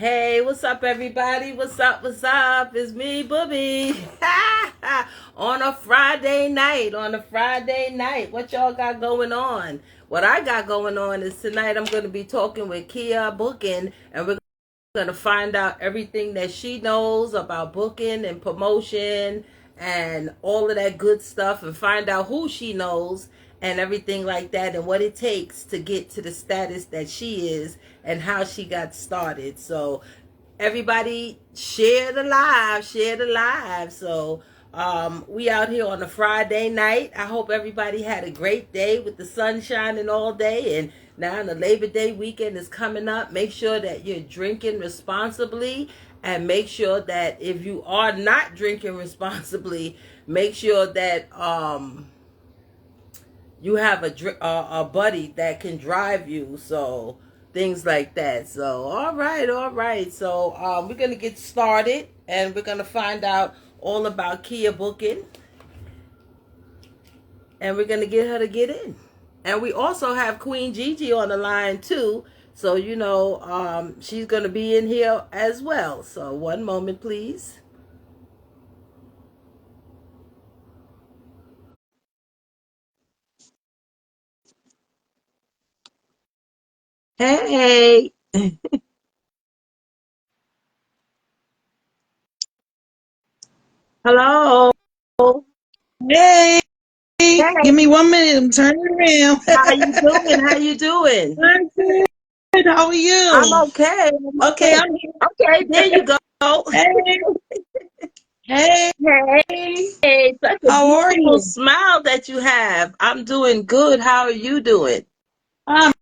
Hey, what's up, everybody? What's up? What's up? It's me, Booby. On a Friday night. On a Friday night. What y'all got going on? What I got going on is tonight I'm going to be talking with Kia Booking, and we're going to find out everything that she knows about booking and promotion and all of that good stuff, and find out who she knows and everything like that, and what it takes to get to the status that she is and how she got started. So everybody share the live. So we out here on a Friday night. I hope everybody had a great day with the sun shining all day, and now the Labor Day weekend is coming up. Make sure that you're drinking responsibly, and make sure that if you are not drinking responsibly, make sure that you have a buddy that can drive you. So things like that. So all right. So we're gonna get started, and we're gonna find out all about Kia Booking, and we're gonna get her to get in. And we also have Queen Gigi on the line too. So she's gonna be in here as well. So one moment, please. Hey. Hello. Hey, Hey. give me 1 minute. I'm turning around. How you doing? How you doing? I'm good. How are I'm you? okay. I'm Okay, okay. I'm here. Okay, there you go. Hey, hey, Hey, such a how are beautiful you? smile that you have. I'm doing good. How are you doing? I'm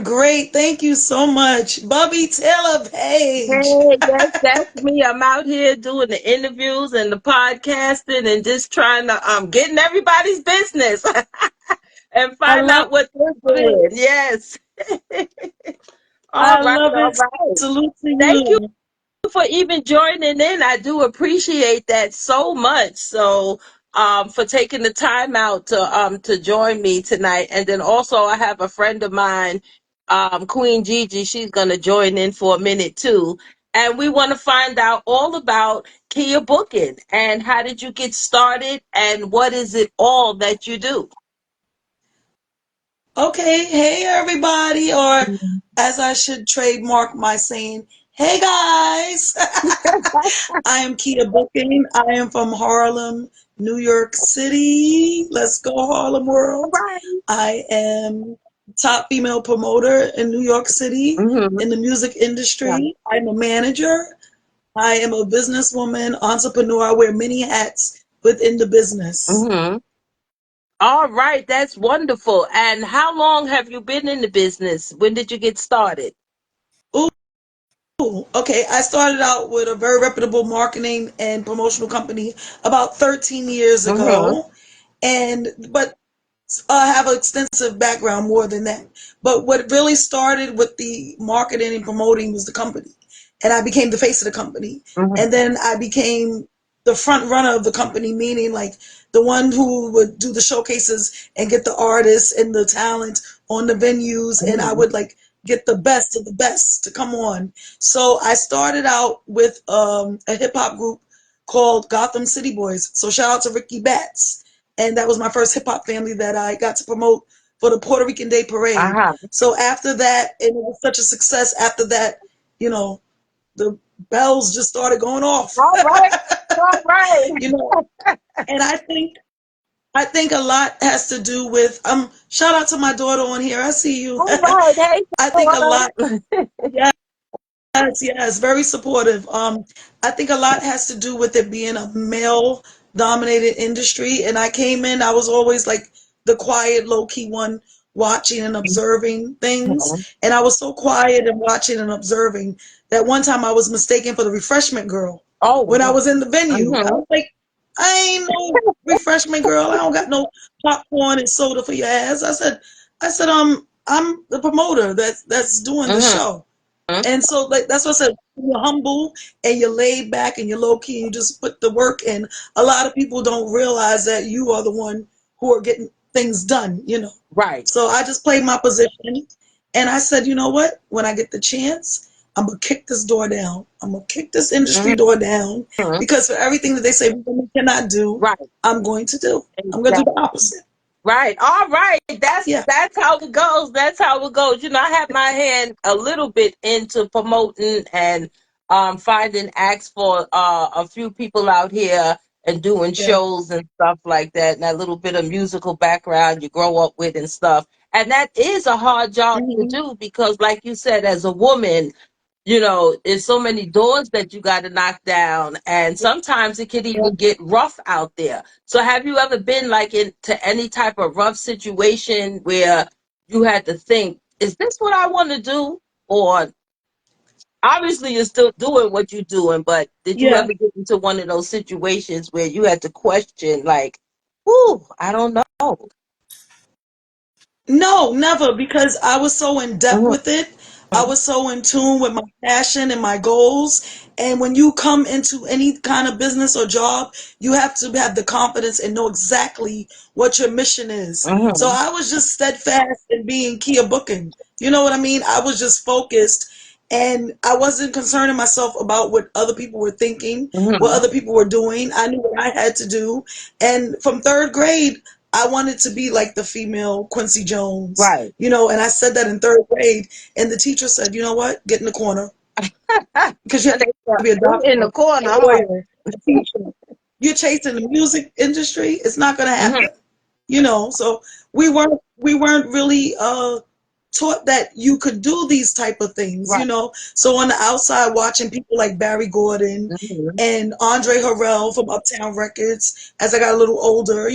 great. Thank you so much. Bubby Taylor Page. Hey, yes, that's me. I'm out here doing the interviews and the podcasting and just trying to get in everybody's business and I find love out what they're it. doing. Yes. I love All it. right. Salute to Thank you you. for even joining in. I do appreciate that so much. So, for taking the time out to join me tonight. And then also I have a friend of mine, Queen Gigi. She's gonna join in for a minute too. And we want to find out all about Kia Booking and how did you get started and what is it all that you do? Okay, hey everybody, or as I should trademark my saying, hey guys. I am Kia Booking. I am from Harlem, New York City. Let's go Harlem All World. right. I am top female promoter in New York City Mm-hmm. in the music industry. I'm a manager. I am a businesswoman, entrepreneur. I wear many hats within the business. Mm-hmm. All right, that's wonderful. And how long have you been in the business? When did you get started? Ooh, okay, I started out with a very reputable marketing and promotional company about 13 years Mm-hmm. ago. And but have an extensive background more than that. But what really started with the marketing and promoting was the company. And I became the face of the company. And Mm-hmm. then I became the front runner of the company, meaning like the one who would do the showcases and get the artists and the talent on the venues. And I would like get the best of the best to come on. So I started out with a hip hop group called Gotham City Boys. So shout out to Ricky Batts, and that was my first hip hop family that I got to promote for the Puerto Rican Day Parade. Uh-huh. So after that, and it was such a success. After that, you know, the bells just started going off. All right. All right. you know, and I think a lot has to do with shout out to my daughter on here. I see you. All right. Hey, I think a lot. Taylor. Yes, yes, very supportive. I think a lot has to do with it being a male dominated industry. And I came in, I was always like the quiet, low key one watching and observing things. And I was so quiet and watching and observing that one time I was mistaken for the refreshment girl Oh, when I wow. was in the venue. I Mm-hmm. was like, I ain't no refreshment girl. I don't got no popcorn and soda for your ass. I said, I'm the promoter that's doing the Mm-hmm. show. And so like that's what I said. You're humble and you're laid back and you're low key and you just put the work in. A lot of people don't realize that you are the one who are getting things done. Right. So I just played my position and I said, you know what? When I get the chance, I'm gonna kick this door down. I'm gonna kick this industry Mm-hmm. door down because for everything that they say women cannot do, Right. I'm going to do. I'm gonna do the Exactly. opposite. Right. All right. That's Yeah. that's how it goes. That's how it goes. You know, I have my hand a little bit into promoting and finding acts for a few people out here and doing Yeah. shows and stuff like that, and that little bit of musical background you grow up with and stuff. And that is a hard job to Hmm. do because like you said, as a woman, you know, there's so many doors that you got to knock down, and sometimes it can Yeah. even get rough out there. So, have you ever been like into any type of rough situation where you had to think, is this what I want to do? Or obviously you're still doing what you're doing, but did you Yeah. ever get into one of those situations where you had to question, like, ooh, I don't know? No, never, because I was so in depth Mhm, with it. I was so in tune with my passion and my goals. And when you come into any kind of business or job, you have to have the confidence and know exactly what your mission is. So mhm, I was just steadfast in being Kia booking. You know what I mean? I was just focused and I wasn't concerning myself about what other people were thinking, what mhm. other people were doing. I knew what I had to do. And from third grade, I wanted to be like the female Quincy Jones, Right. and I said that in third grade, and the teacher said, you know what, get in the corner because you have And they to be a put in doctor, the corner, a huh? lawyer, a teacher. You're chasing the music industry, it's not going to Mhm. happen. So we weren't really taught that you could do these type of things. Right. So on the outside, watching people like Barry Gordon Mhm. and Andre Harrell from Uptown Records as I got a little older,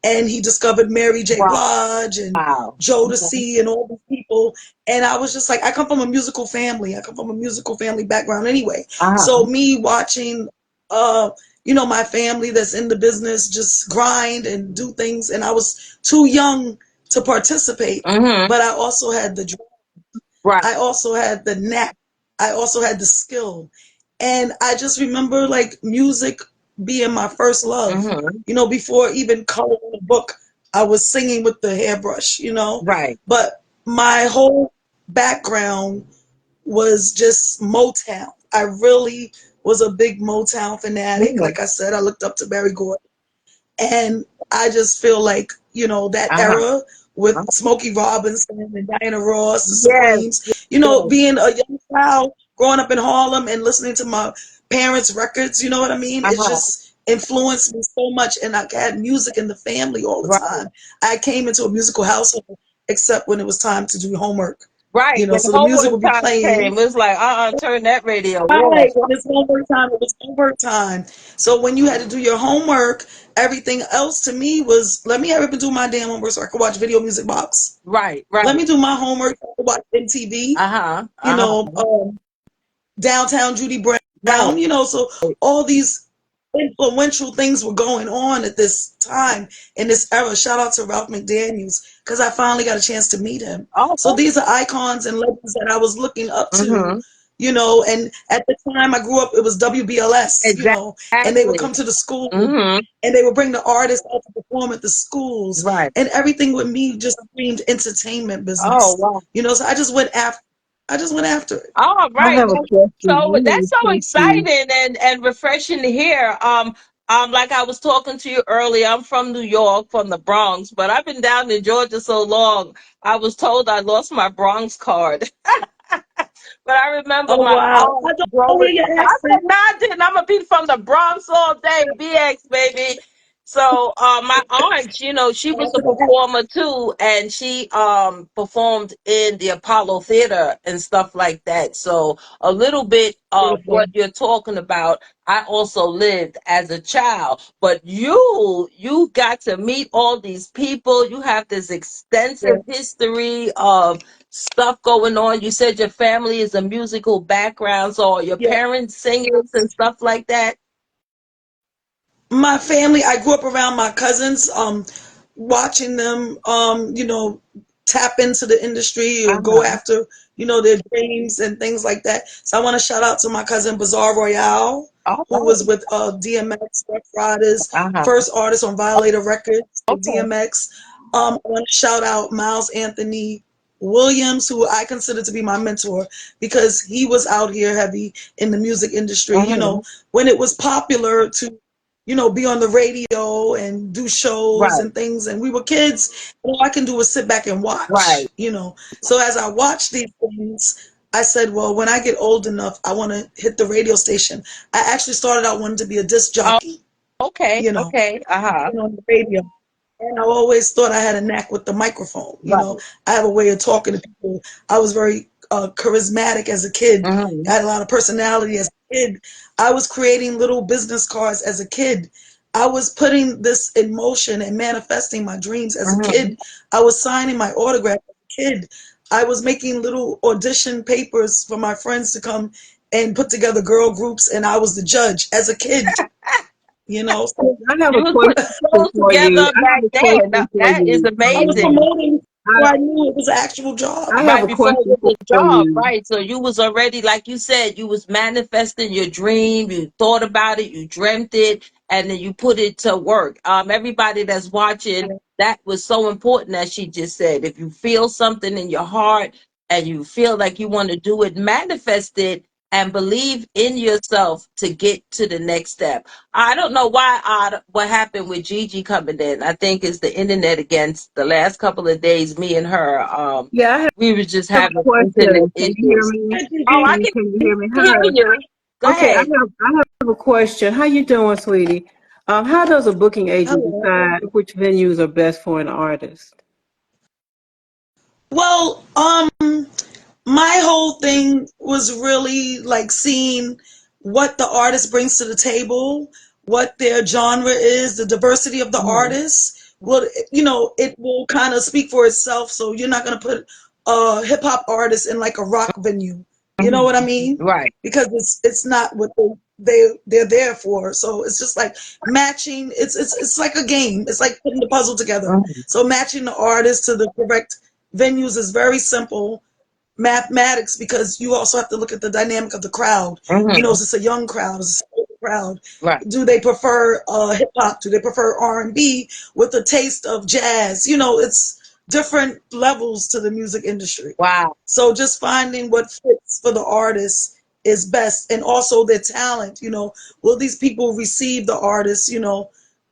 and he discovered Mary J. Blige and Wow. Mhm. Jodeci and all these people. And I was just like, I come from a musical family. I come from a musical family background anyway. So Uh-huh. me watching my family that's in the business just grind and do things. And I was too young to participate, Mhm. but I also had the Right. I also had the knack. I also had the skill. And I just remember like music being my first love. Mhm. Before even coloring a book, I was singing with the hairbrush. Right. But my whole background was just Motown. I really was a big Motown fanatic. Mhm. Like I said, I looked up to Barry Gordon. And I just feel like, that Uh-huh. era with Uh-huh. Smokey Robinson and Diana Ross, the Yes. Supremes, Yes. being a young child growing up in Harlem and listening to my parents' records, you know what I mean? It Uh-huh. just influenced me so much. And I had music in the family all the Right. time. I came into a musical household except when it was time to do homework. Right. When So the music homework would be time playing. came, it was like, turn that radio Right. off. When it's homework time, it was homework time. So when you had to do your homework, everything else to me was let me hurry up and do my damn homework so I could watch Video Music Box. Right. Let Right. me do my homework so I could watch MTV, Uh-huh. Uh-huh. Downtown Judy Brown, Right. so all these influential things were going on at this time in this era. Shout out to Ralph McDaniels because I finally got a chance to meet him. So Oh. these are icons and legends that I was looking up to, Mm-hmm. and at the time I grew up, it was WBLS, and they would Exactly. come to the school Mm-hmm. and they would bring the artists out to perform at the schools, Right. and everything with me just screamed entertainment Oh, business. wow. So I just went after it. All I right. have a question. So I have that's a so question. exciting and refreshing to hear. Like I was talking to you earlier, I'm from New York, from the Bronx, but I've been down in Georgia so long. I was told I lost my Bronx card. But I remember Oh my wow! aunt I don't growing. hear your I said, accent. "No, I didn't. I'm gonna be from the Bronx all day, BX baby." So, my aunt, she was a performer too, and she performed in the Apollo Theater and stuff like that. So, a little bit of Beautiful. what you're talking about, I also lived as a child. But you got to meet all these people. You have this extensive Yes. history of stuff going on. You said your family is a musical background, so are your Yeah. parents singers and stuff like that? My family, I grew up around my cousins, watching them, tap into the industry or go Uh-huh. after, their dreams and things like that. So I want to shout out to my cousin Bizarre Royale, All who was right. with DMX, Rough Riders, Uh-huh. first artist on Violator Records with Okay. DMX. I want to shout out Miles Anthony, Williams, who I consider to be my mentor because he was out here heavy in the music industry. You Mm-hmm. know, when it was popular to, you know, be on the radio and do shows Right. and things, and we were kids, all I can do was sit back and Right. watch, you know. So as I watched these things, I said, well, when I get old enough, I want to hit the radio station. I actually started out wanting to be a disc Oh, jockey, okay. you know, Okay. Uh-huh. on the radio. And I always thought I had a knack with the microphone. You know, Right. I have a way of talking to people. I was very charismatic as a kid. Mm-hmm. I had a lot of personality as a kid. I was creating little business cards as a kid. I was putting this in motion and manifesting my dreams as a Mm-hmm. kid. I was signing my autograph as a kid. I was making little audition papers for my friends to come and put together girl groups, and I was the judge as a kid. You know, so I have You a was question putting shows for you. together I have back a then. question for That is you. I was amazing. promoting before I, I knew it was an actual job. I have Right a before question it was a for job, you. right? So you was already, like you said, you was manifesting your dream. You thought about it, you dreamt it, and then you put it to work. Everybody that's watching, that was so important, as she just said. If you feel something in your heart and you feel like you want to do it, manifest it and believe in yourself to get to the next step. I don't know why what happened with Gigi coming in. I think it's the internet against the last couple of days, me and her. Yeah, I We were just have a having internet question. Can you hear issues. me? Oh, I Can you hear me? can hear Hi. you. Go Okay, ahead. I have a question. How you doing, sweetie? How does a booking agent Hello. decide which venues are best for an artist? Well, my whole thing was really like seeing what the artist brings to the table, what their genre is, the diversity of the Mhm. artists. Well, you know, it will kind of speak for itself. So you're not going to put a hip hop artist in like a rock venue. You know Mhm. what I mean? Right. Because it's not what they're there for. So it's just like matching. It's like a game. It's like putting the puzzle together. Mhm. So matching the artist to the correct venues is very simple mathematics because you also have to look at the dynamic of the crowd. You know, Mhm. is this a young crowd? Is this an older crowd? Right. Do they prefer hip hop? Do they prefer R&B with a taste of jazz? You know, it's different levels to the music industry. Wow. So just finding what fits for the artist is best, and also their talent. You know, will these people receive the artist? You know,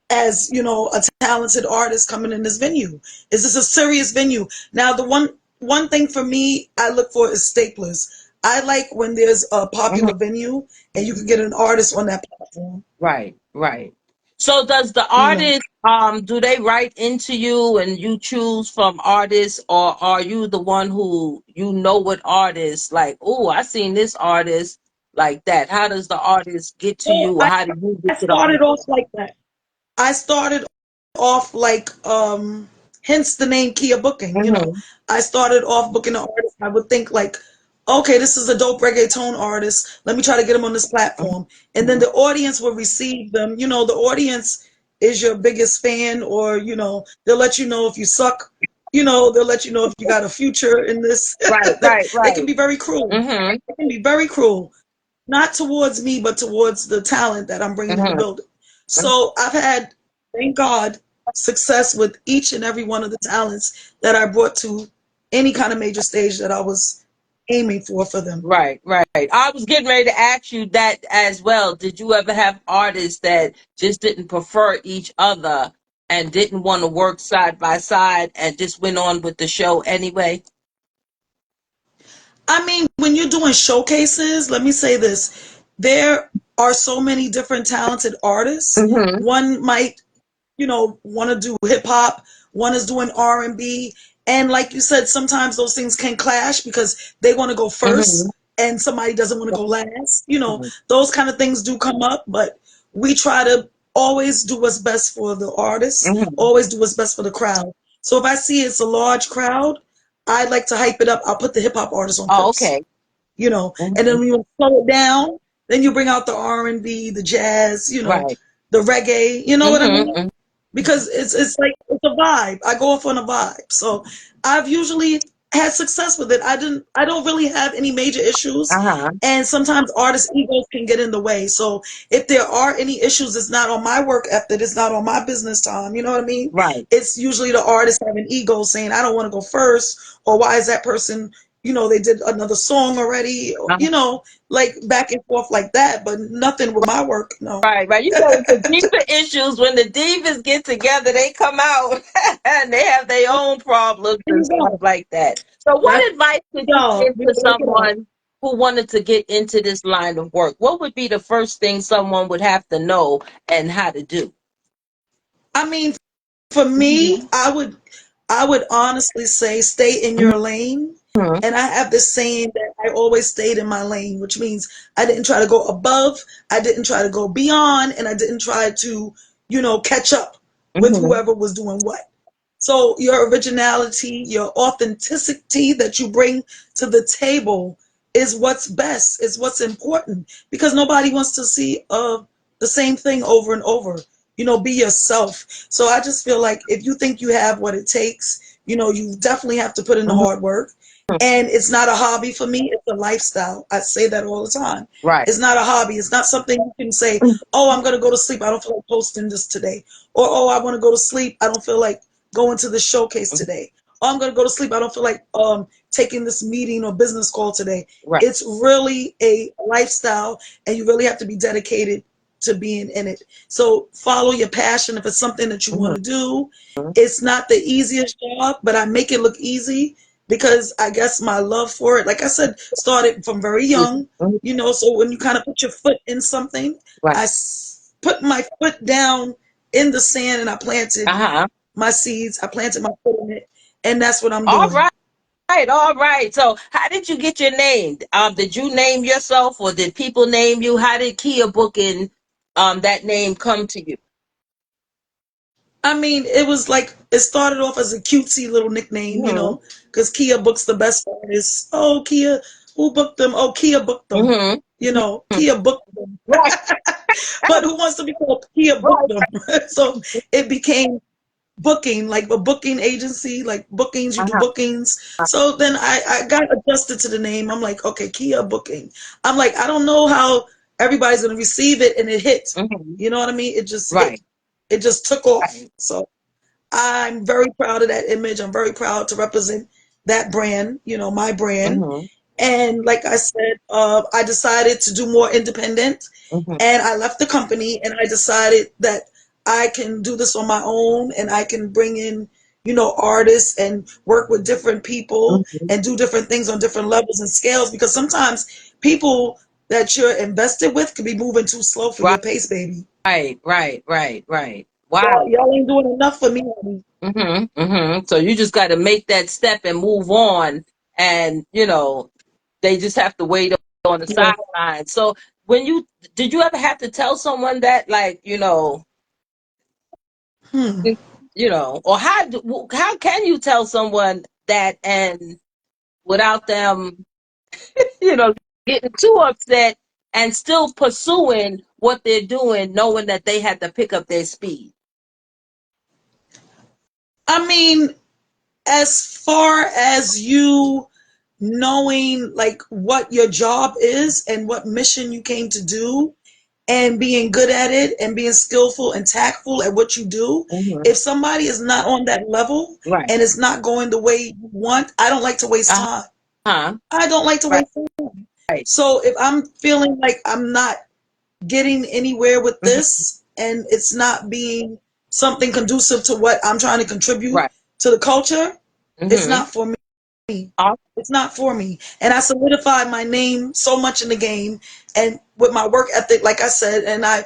as you know, a talented artist coming in this venue. Is this a serious venue? Now, the one thing for me I look for is staplers. I like when there's a Mhm. popular venue and you can get an artist on that platform. Right. Right. So does the You know, artist do they write into you and you choose from artists, or are you the one who what artists like, oh, I seen this artist like that? How does the artist get to so you, or how do you I get to the started artist? off like that. I started off like hence the name Kia Booking, you know. Mhm. I started off booking an artist. I would think like, okay, this is a dope reggaeton artist. Let me try to get him on this platform. And then Mhm. the audience will receive them. You know, the audience is your biggest fan, or, you know, they'll let you know if you suck. You know, they'll let you know if you got a future in this. Right, right, They can right. be very cruel. Mhm. They can be very cruel, not towards me, but towards the talent that I'm bringing in the Mhm. building. So I've had, thank God, success with each and every one of the talents that I brought to any kind of major stage that I was aiming for them. Right, right. I was getting ready to ask you that as well. Did you ever have artists that just didn't prefer each other and didn't want to work side by side and just went on with the show anyway? I mean, when you're doing showcases, let me say this: there are so many different talented artists. Mm-hmm. One might, you know, want to do hip hop, one is doing R&B, and like you said, sometimes those things can clash because they want to go Mm-hmm. first and somebody doesn't want to go last. You know, those kind of things do come up, but we try to always do what's best for the artist, Mm-hmm. always do what's best for the crowd. So if I see it's a large crowd, I like to hype it up. I'll put the hip hop artist on Oh, first, okay. you know, and Mm-hmm. then when you slow it down, then you bring out the R&B, the jazz, you know, Right. the reggae. You know what I mean? Mm-hmm. Because it's like it's a vibe. I go off on a vibe. So I've usually had success with it. I don't really have any major issues. Uh-huh. And sometimes artists' egos can get in the way. So if there are any issues, it's not on my work ethic, it's not on my business time. You know what I mean? Right. It's usually the artist having ego saying, I don't want to go first, or why is that person, they did another song already, Uh-huh. like back and forth like that, but nothing with my work, no. Right, right. You know, the diva issues, when the divas get together, they come out and they have their own problems There and you stuff go. like that. So That's what advice would you y'all. give We to break it up. someone who wanted to get into this line of work? What would be the first thing someone would have to know and how to do? I mean, for me, I would honestly say stay in your lane. Mhm. And I have this saying that I always stayed in my lane, which means I didn't try to go above, I didn't try to go beyond, and I didn't try to, catch up with Mhm. whoever was doing what. So your originality, your authenticity that you bring to the table is what's best, is what's important, because nobody wants to see the same thing over and over. Be yourself. So I just feel like if you think you have what it takes, you definitely have to put in the Mhm. hard work. And it's not a hobby for me, it's a lifestyle. I say that all the time. Right. It's not a hobby. It's not something you can say, oh, I'm going to go to sleep. I don't feel like posting this today. Or, oh, I want to go to sleep. I don't feel like going to the showcase Mhm. today. Or I'm going to go to sleep. I don't feel like taking this meeting or business call today. Right. It's really a lifestyle, and you really have to be dedicated to being in it. So follow your passion if it's something that you want Mhm. to do. It's not the easiest job, but I make it look easy because I guess my love for it, like I said, started from very young. Mhm. So when you kind of put your foot in something, Right. I put my foot down in the sand and I planted Uh-huh. my seeds. I planted my foot in it, and that's what I'm All doing. right. Right, all right. So, how did you get your name? Did you name yourself, or did people name you? How did Kia Booking, that name come to you? I mean, it was like it started off as a cutesy little nickname, Mm-hmm. because Kia books the best artists. Oh, Kia, who booked them? Oh, Kia booked them. Mm-hmm. Kia booked them. Right, But who wants to be called Kia booked right. them? So it became booking, like a booking agency, like bookings, you do Uh-huh. bookings. So then I got adjusted to the name. I'm like, okay, Kia booking. I'm like, I don't know how everybody's going to receive it, and it hit. Mm-hmm. You know what I mean? It just hit. Right, It just took off. right. So I'm very proud of that image. I'm very proud to represent that brand, my brand. Mm-hmm. And like I said, I decided to do more independent, Mm-hmm. and I left the company, and I decided that I can do this on my own, and I can bring in, artists and work with different people Mm-hmm. and do different things on different levels and scales, because sometimes people that you're invested with could be moving too slow for your pace, baby. Right, right, right, right. Wow. Y'all ain't doing enough for me, honey. Mm-hmm. Mm-hmm. So you just got to make that step and move on, and they just have to wait on the Yeah. sidelines. So when you did you ever have to tell someone that, like, Hmm. or how can you tell someone that, and without them, you know, getting too upset and still pursuing what they're doing, knowing that they had to pick up their speed? I mean, as far as you knowing like what your job is and what mission you came to do and being good at it and being skillful and tactful at what you do, Mm-hmm. if somebody is not on that level Right. and it's not going the way you want, I don't like to waste time. Uh-huh. I don't like to Right. waste time. Right. So if I'm feeling like I'm not getting anywhere with Mm-hmm. this and it's not being something conducive to what I'm trying to contribute Right. to the culture, it's Mm-hmm. not for me. It's not for me. And I solidified my name so much in the game and with my work ethic, like I said, and I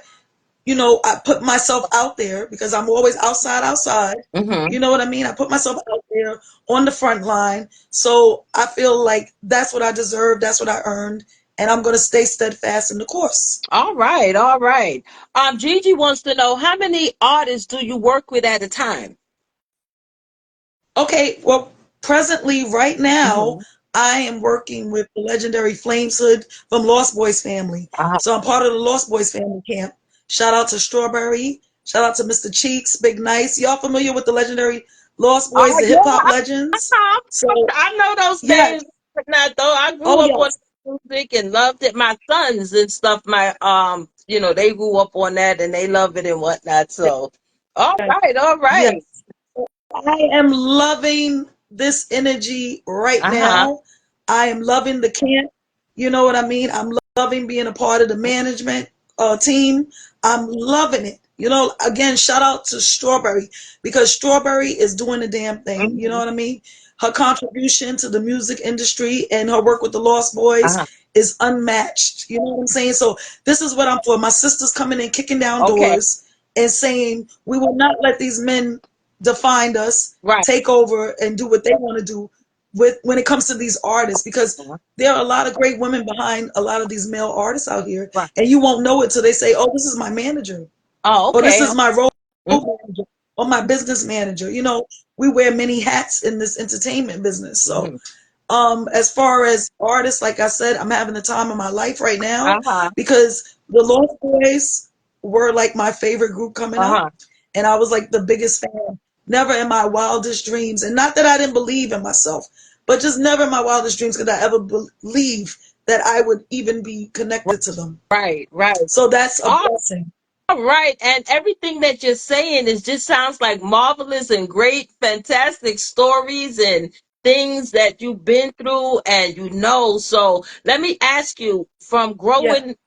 put myself out there because I'm always outside. Mm-hmm. You know what I mean? I put myself out there on the front line. So I feel like that's what I deserve. That's what I earned. And I'm going to stay steadfast in the course. All right, all right. Gigi wants to know, how many artists do you work with at a time? Okay, well, presently, right now, Mm-hmm. I am working with the legendary Flames Hood from Lost Boys family. Uh-huh. So I'm part of the Lost Boys family camp. Shout out to Strawberry. Shout out to Mr. Cheeks, Big Nice. Y'all familiar with the legendary Lost Oh Boys, the yeah, hip hop legends. I, So I know those yes, names. But not though. I grew oh up on yes, music and loved it. My sons and stuff. My they grew up on that and they love it and whatnot. So, all yes, right, all right. yes. I am loving this energy right Uh huh. now. I am loving the camp. You know what I mean? I'm loving being a part of the management team. I'm loving it. You know, again, shout out to Strawberry because Strawberry is doing the damn thing. You know Hmm. what I mean? Her contribution to the music industry and her work with the Lost Uh huh. Boys is unmatched. You know what I'm saying? So this is what I'm for. My sister's coming in, kicking down Okay. doors and saying, we will not let these men define us, Right. take over, and do what they want to do with when it comes to these artists because Uh-huh. there are a lot of great women behind a lot of these male artists out here, Right. and you won't know it till they say, "Oh, this is my manager," Oh, or "This okay. is my road Mhm. manager," or "My business manager." You know, we wear many hats in this entertainment business. So, Mhm. as far as artists, like I said, I'm having the time of my life right now Uh huh. because the Lost Boys were like my favorite group coming Uh up, huh. and I was like the biggest fan. Never in my wildest dreams, and not that I didn't believe in myself, but just never in my wildest dreams could I ever believe that I would even be connected to them. Right. Right. So that's a blessing. All right, and everything that you're saying is just sounds like marvelous and great, fantastic stories and things that you've been through and you know. So let me ask you, from Yeah. growing,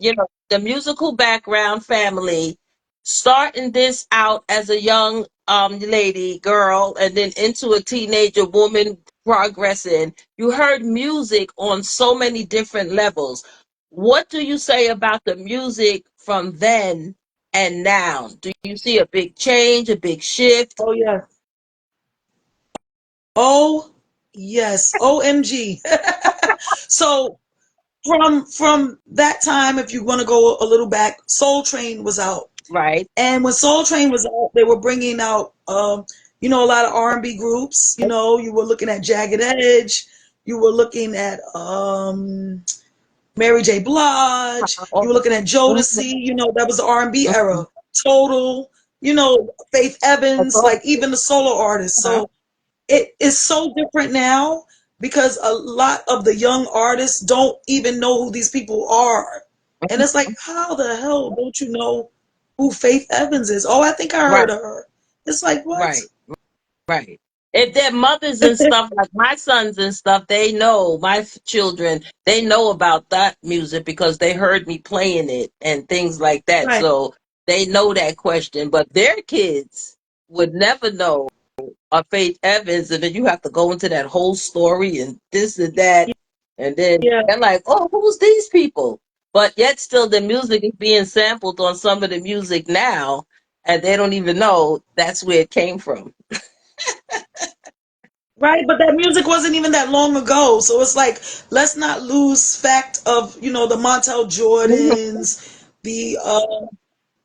the musical background family, starting this out as a young lady, girl, and then into a teenager woman progressing, you heard music on so many different levels. What do you say about the music from then and now? Do you see a big change, a big shift? Oh yeah. Oh yes. OMG. So from that time, if you want to go a little back, Soul Train was out. Right. And when Soul Train was out, they were bringing out, a lot of R&B groups. You know, you were looking at Jagged Edge, you were looking at Mary J. Blige, you were looking at Jodeci. You know, that was the R&B era. Total. You know, Faith Evans, like even the solo artists. So it is so different now because a lot of the young artists don't even know who these people are. And it's like, how the hell don't you know who Faith Evans is? Oh, I think I Right, heard of her. It's like, what? right, right. If their mothers and stuff, like my sons and stuff, they know, children, they know about that music because they heard me playing it and things like that. Right. So they know that question, but their kids would never know Faith Evans, and then you have to go into that whole story and this and that, and then Yeah. they're like, "Oh, who's these people?" But yet, still, the music is being sampled on some of the music now, and they don't even know that's where it came from. Right. But that music wasn't even that long ago. So it's like, let's not lose fact of, the Montel Jordans, the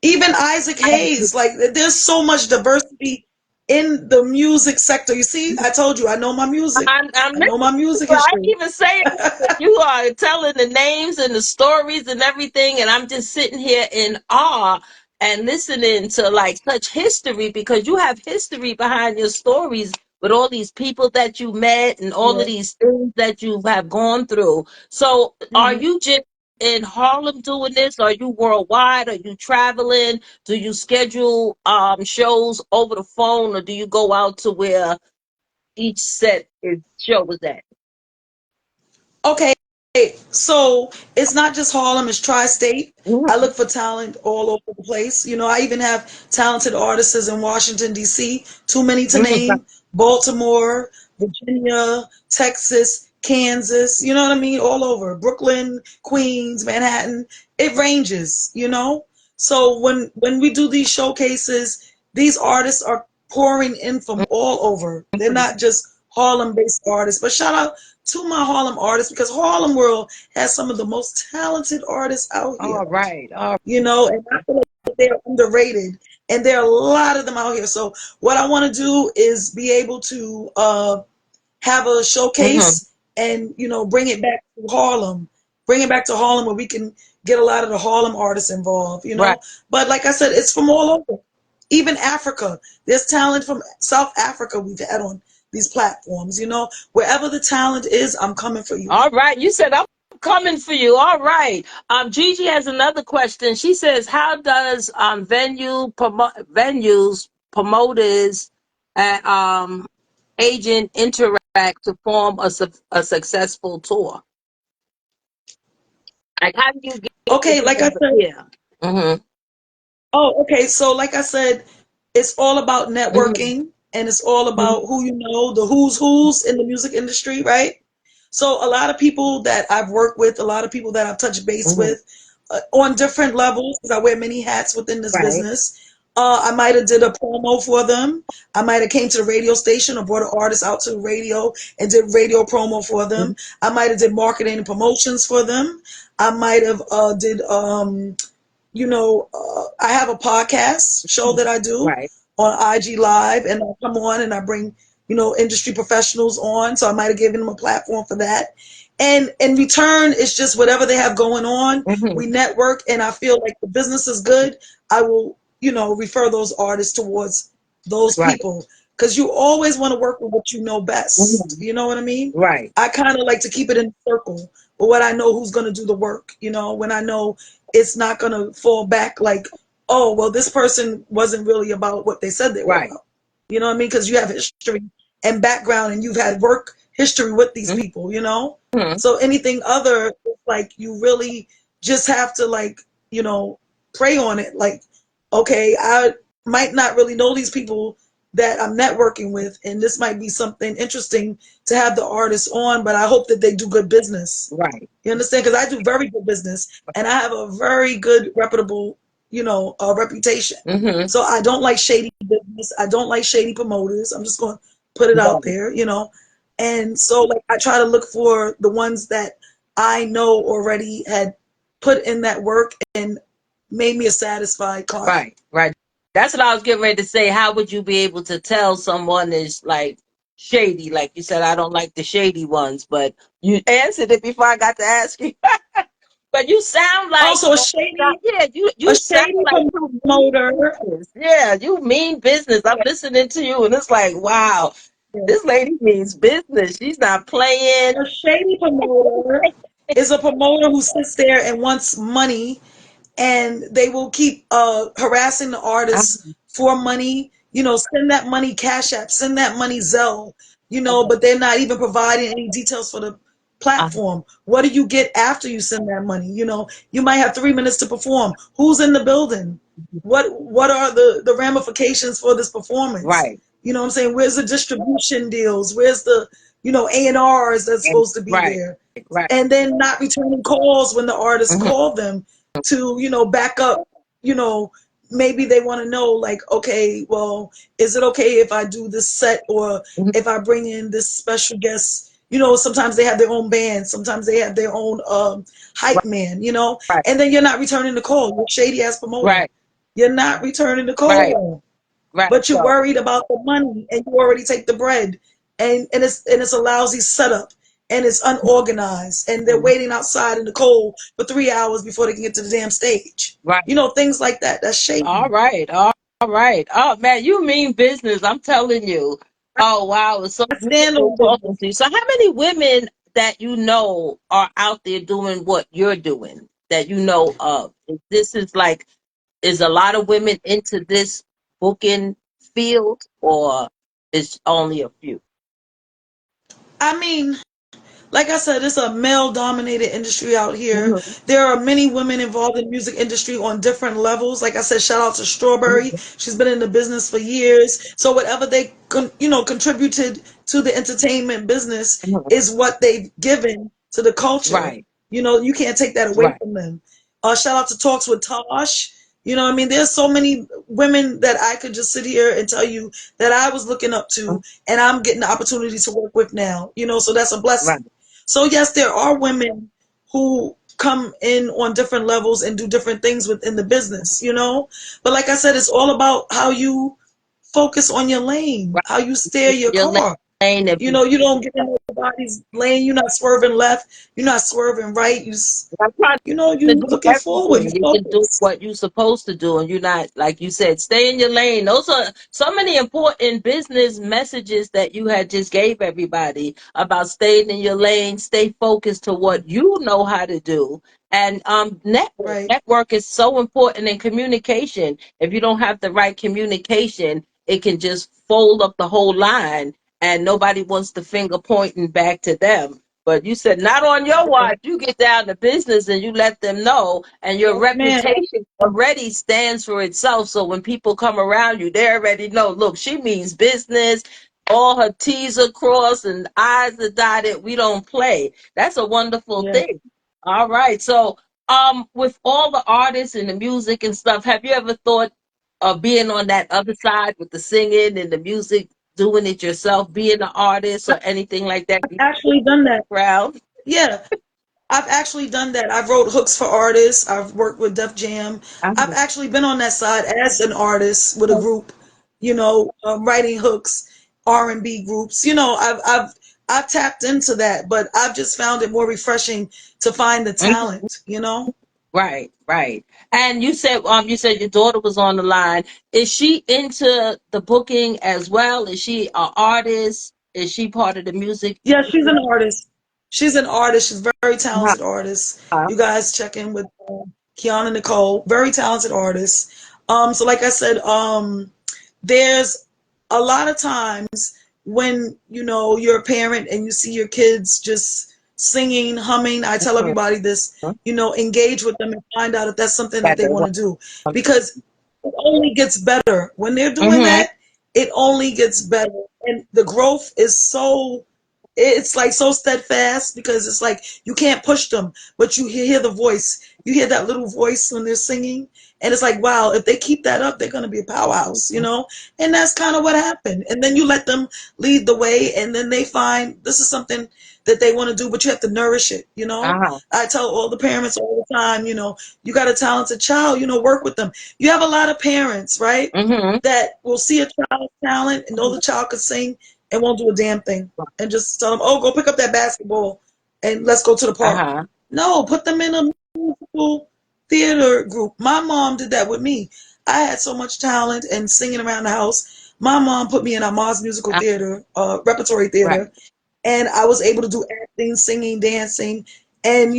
even Isaac Hayes, like there's so much diversity in the music sector. You see, I told you I know my music. I'm I know my music Well, I history. even say it, but you are telling the names and the stories and everything, and I'm just sitting here in awe and listening to like such history because you have history behind your stories with all these people that you met and all of Yeah. these things that you have gone through. So, are Hmm. you just in Harlem doing this? Are you worldwide? Are you traveling? Do you schedule shows over the phone, or do you go out to where each set is show is at? Okay, so it's not just Harlem, it's tri-state. I look for talent all over the place. I even have talented artists in Washington, D.C., too many to Mhm. name, Baltimore, Virginia, Texas, Kansas, you know what I mean? All over. Brooklyn, Queens, Manhattan. It ranges. So when we do these showcases, these artists are pouring in from all over. They're not just Harlem-based artists, but shout out to my Harlem artists because Harlem World has some of the most talented artists out here, All right. and I feel like they're underrated, and there are a lot of them out here. So what I want to do is be able to have a Mhm. showcase and bring it back to Harlem, where we can get a lot of the Harlem artists involved. Right. But like I said, it's from all over. Even Africa, there's talent from South Africa we've had on these platforms. You know, wherever the talent is, I'm coming for you. All right. You said I'm coming for you. All right. Gigi has another question. She says, how does venues, promoters, and agent interact to form a successful tour? Like, how do you get Okay, like I said, yeah. Mm-hmm. oh, okay. So, like I said, it's all about Mm-hmm. networking and it's all about who you know, the who's in the music industry, right? So, a lot of people that I've worked with, a lot of people that I've touched base Mm-hmm. with on different levels, because I wear many hats within this Right. business. I might have did a promo for them. I might have came to the radio station or brought an artist out to the radio and did radio promo for Mm-hmm. them. I might have did marketing and promotions for them. I might have did I have a podcast show that I do Right. on IG Live, and I come on and I bring, industry professionals on. So I might have given them a platform for that. And in return, it's just whatever they have going on. Mm-hmm. We network, and I feel like the business is good. I will, refer those artists towards those Right. people because you always want to work with what you know best. Mm-hmm. You know what I mean? Right. I kind of like to keep it in a circle, but what I know who's going to do the work, when I know it's not going to fall back like, oh, well, this person wasn't really about what they said they were Right. about. You know what I mean? Because you have history and background and you've had work history with these people, Mm-hmm. So anything other, like you really just have to pray on it. Like, okay, I might not really know these people that I'm networking with, and this might be something interesting to have the artists on, but I hope that they do good business. Right. You understand? Because I do very good business, and I have a very good, reputable, reputation. Mm-hmm. So I don't like shady business. I don't like shady promoters. I'm just going to put it out there, And so, like, I try to look for the ones that I know already had put in that work and made me a satisfied client. Right. Right. That's what I was getting ready to say. How would you be able to tell someone is like shady? Like you said, I don't like the shady ones, but you answered it before I got to ask you. But you sound like, Also, a shady yeah, a you sound shady like you mean promoter. business. Yeah, you mean business. I'm listening to you, and it's like, wow, this lady means business. She's not playing. A shady promoter is a promoter who sits there and wants money, and they will keep harassing the artists for money. Send that money Cash App, send that money Zelle. But they're not even providing any details for the platform. What do you get after you send that money? You might have 3 minutes to perform. Who's in the building? What are the ramifications for this performance? Right. You know what I'm saying? Where's the distribution deals? Where's the A&Rs that's supposed to be Right. there? Right. And then not returning calls when the artists call them to back up. Maybe they want to know, like, okay, well, is it okay if I do this set or if I bring in this special guest? Sometimes they have their own band, sometimes they have their own hype man, Right. and then you're not returning the call. You're shady ass promoter. Right. You're not returning the Right. call. Right. But you're So, worried about the money and you already take the bread. And it's a lousy setup and it's unorganized and they're waiting outside in the cold for 3 hours before they can get to the damn stage. right. Things like that. That's shady. All right. All right. Oh man, you mean business. I'm telling you. Oh wow, it's so I stand beautiful on talking business. to you. So how many women that you know are out there doing what you're doing that you know of? This is like, is a lot of women into this booking field or it's only a few? I mean, like I said, it's a male dominated industry out here. Mm-hmm. There are many women involved in the music industry on different levels. Like I said, shout out to Strawberry. She's been in the business for years. So whatever they contributed to the entertainment business Mm-hmm. is what they've given to the culture. Right. You can't take that away Right. from them. Shout out to Talks with Tosh. What I mean? There's so many women that I could just sit here and tell you that I was looking up to and I'm getting the opportunity to work with now. So that's a blessing. Right. So yes, there are women who come in on different levels and do different things within the business, But like I said, it's all about how you focus on your lane, Right. how you steer your Your car. lane. You don't get in everybody's lane. You're not swerving left. You're not swerving right. I'm trying to You do looking forward. everything. You You can do focus. what you're supposed to do, and you're not, like you said, stay in your lane. Those are so many important business messages that you had just gave everybody about staying in your lane, stay focused to what you know how to do. And network. Right. Network is so important in communication. If you don't have the right communication, it can just fold up the whole line, and nobody wants the finger pointing back to them. But you said not on your watch. You get down to business and you let them know, and your Yes, man. reputation already stands for itself. So when people come around you, they already know, look, she means business. All her T's are crossed and I's are dotted. We don't play. That's a wonderful Yeah. thing. All right. So with all the artists and the music and stuff, have you ever thought of being on that other side with the singing and the music, doing it yourself, being an artist or anything like that? Actually done that. Crowd. Yeah. I've actually done that. I've wrote hooks for artists. I've worked with Def Jam. I've actually been on that side as an artist with a group, writing hooks, R&B groups. I've tapped into that, but I've just found it more refreshing to find the talent. Right, right. And you said your daughter was on the line. Is she into the booking as well? Is she an artist? Is she part of the music? Yeah, she's an artist. She's an artist. She's a very Uh-huh. talented artist. You guys check in with Kiana Nicole, very talented artist. So like I said, there's a lot of times when you're a parent and you see your kids just singing, humming. I tell Mhm. everybody this, engage with them and find out if that's something that That they they want want. to do, because it only gets better when they're doing Mm-hmm. that. It only gets better, and the growth is it's like so steadfast, because it's like you can't push them, but you hear the voice. You hear that little voice when they're singing, and it's like, wow, if they keep that up, they're going to be a powerhouse. And that's kind of what happened. And then you let them lead the way, and then they find this is something that they want to do, but you have to nourish it. Uh-huh. I tell all the parents all the time, you got a talented child, work with them. You have a lot of parents, right, Mm-hmm. that will see a child's talent and know the child could sing and won't do a damn thing, and just tell them, oh, go pick up that basketball and let's go to the park. Uh-huh. No, put them in a musical theater group. My mom did that with me. I had so much talent and singing around the house. My mom put me in our Mars Musical Uh, Theater, repertory right. theater, and I was able to do acting, singing, dancing, and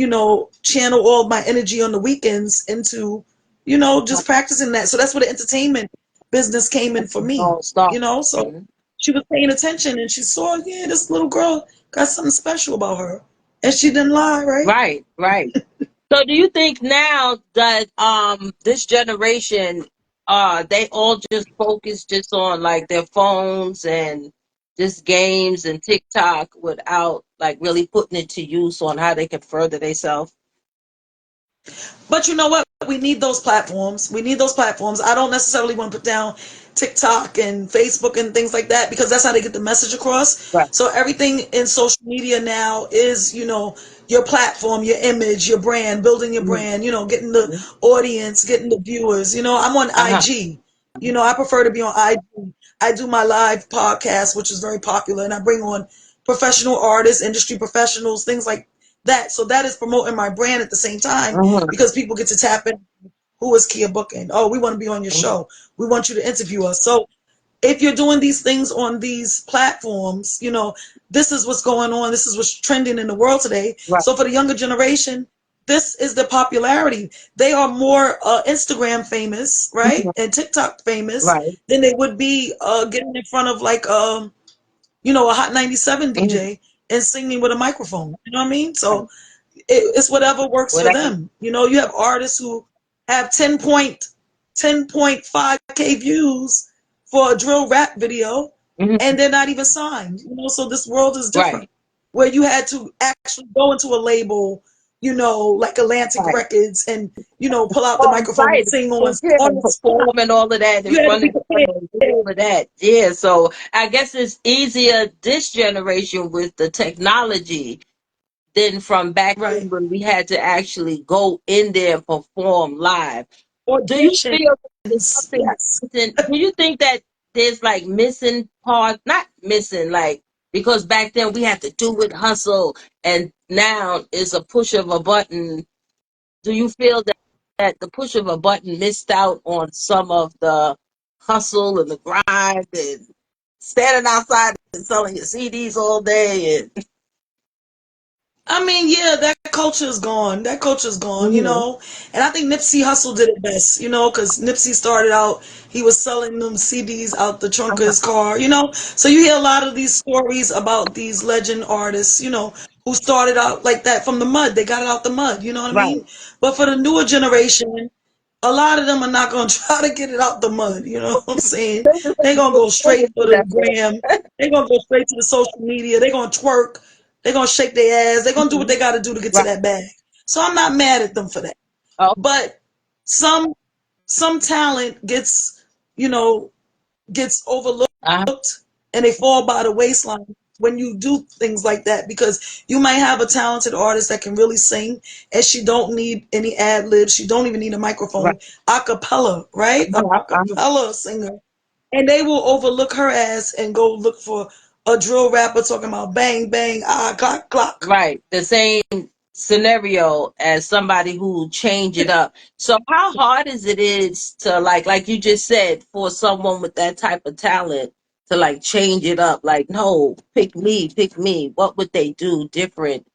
channel all of my energy on the weekends into just practicing that. So that's where the entertainment business came in for me. All start. So she was paying attention and she saw, yeah, this little girl got something special about her, and she didn't lie, right? Right, right. So do you think now that this generation they all just focus just on like their phones and just games and TikTok without like really putting it to use on how they can further themselves? But you know what? We need those platforms. We need those platforms. I don't necessarily want to put down TikTok and Facebook and things like that, because that's how they get the message across. Right. So everything in social media now is, your platform, your image, your brand, building your Mhm. brand, getting the audience, getting the viewers. I'm on Uh-huh. IG. I prefer to be on IG. I do my live podcast, which is very popular, and I bring on professional artists, industry professionals, things like that. So that is promoting my brand at the same time, Mhm. because people get to tap in. Who is Kia booking? Oh, we want to be on your show. We want you to interview us. So if you're doing these things on these platforms, this is what's going on. This is what's trending in the world today. Right. So for the younger generation, this is the popularity. They are more Instagram famous, right, Mhm. and TikTok famous Right. than they would be getting in front of like a Hot 97 Mhm. DJ and singing with a microphone. You know what I mean? So it's whatever works for Whatever. them. You have artists who have 10.5K views for a drill rap video, Mhm. and they're not even signed. So this world is different, Right. where you had to actually go into a label, like Atlantic Right. Records, and pull out the On microphone and site, sing on and the spot. perform and all of that in You had to front be of prepared. everybody, do all of that. Yeah, so I guess it's easier this generation with the technology than from back then Right. when we had to actually go in there and perform live. Do you Auditions. feel there's something Yes. missing? Do you think that there's like missing parts, not missing, like because back then we had to do it, hustle, and now it's a push of a button. Do you feel that the push of a button missed out on some of the hustle and the grind and standing outside and selling your CDs all day? And I mean, yeah, that culture is gone. That culture is gone, you Mhm. know. And I think Nipsey Hussle did it best, you know, because Nipsey started out, he was selling them CDs out the trunk of Uh-huh. his car, you know. So you hear a lot of these stories about these legend artists, you know, who started out like that from the mud. They got it out the mud, you know what I Right. mean? But for the newer generation, a lot of them are not going to try to get it out the mud, you know what I'm saying? They just They're want to going to do go straight for it the that way. gram. They're going to go straight to the social media. They're going to twerk. They're going to shake their ass. They're going to do what Mhm. they got to do to get to Right. that bag. So I'm not mad at them for that. Oh, But some some talent gets, you know, gets overlooked uh, and they fall by the waistline when you do things like that because you might have a talented artist that can really sing and she don't need any ad libs. She don't even need a right. microphone. A cappella, right? A Uh-huh. cappella singer. And they will overlook her ass and go look for a drill rapper talking about bang, bang, ah, clock, clock. Right. The same scenario as somebody who change it up. So how hard is to like you just said, for someone with that type of talent to like change it up? Like, no, pick me, pick me. What would they do different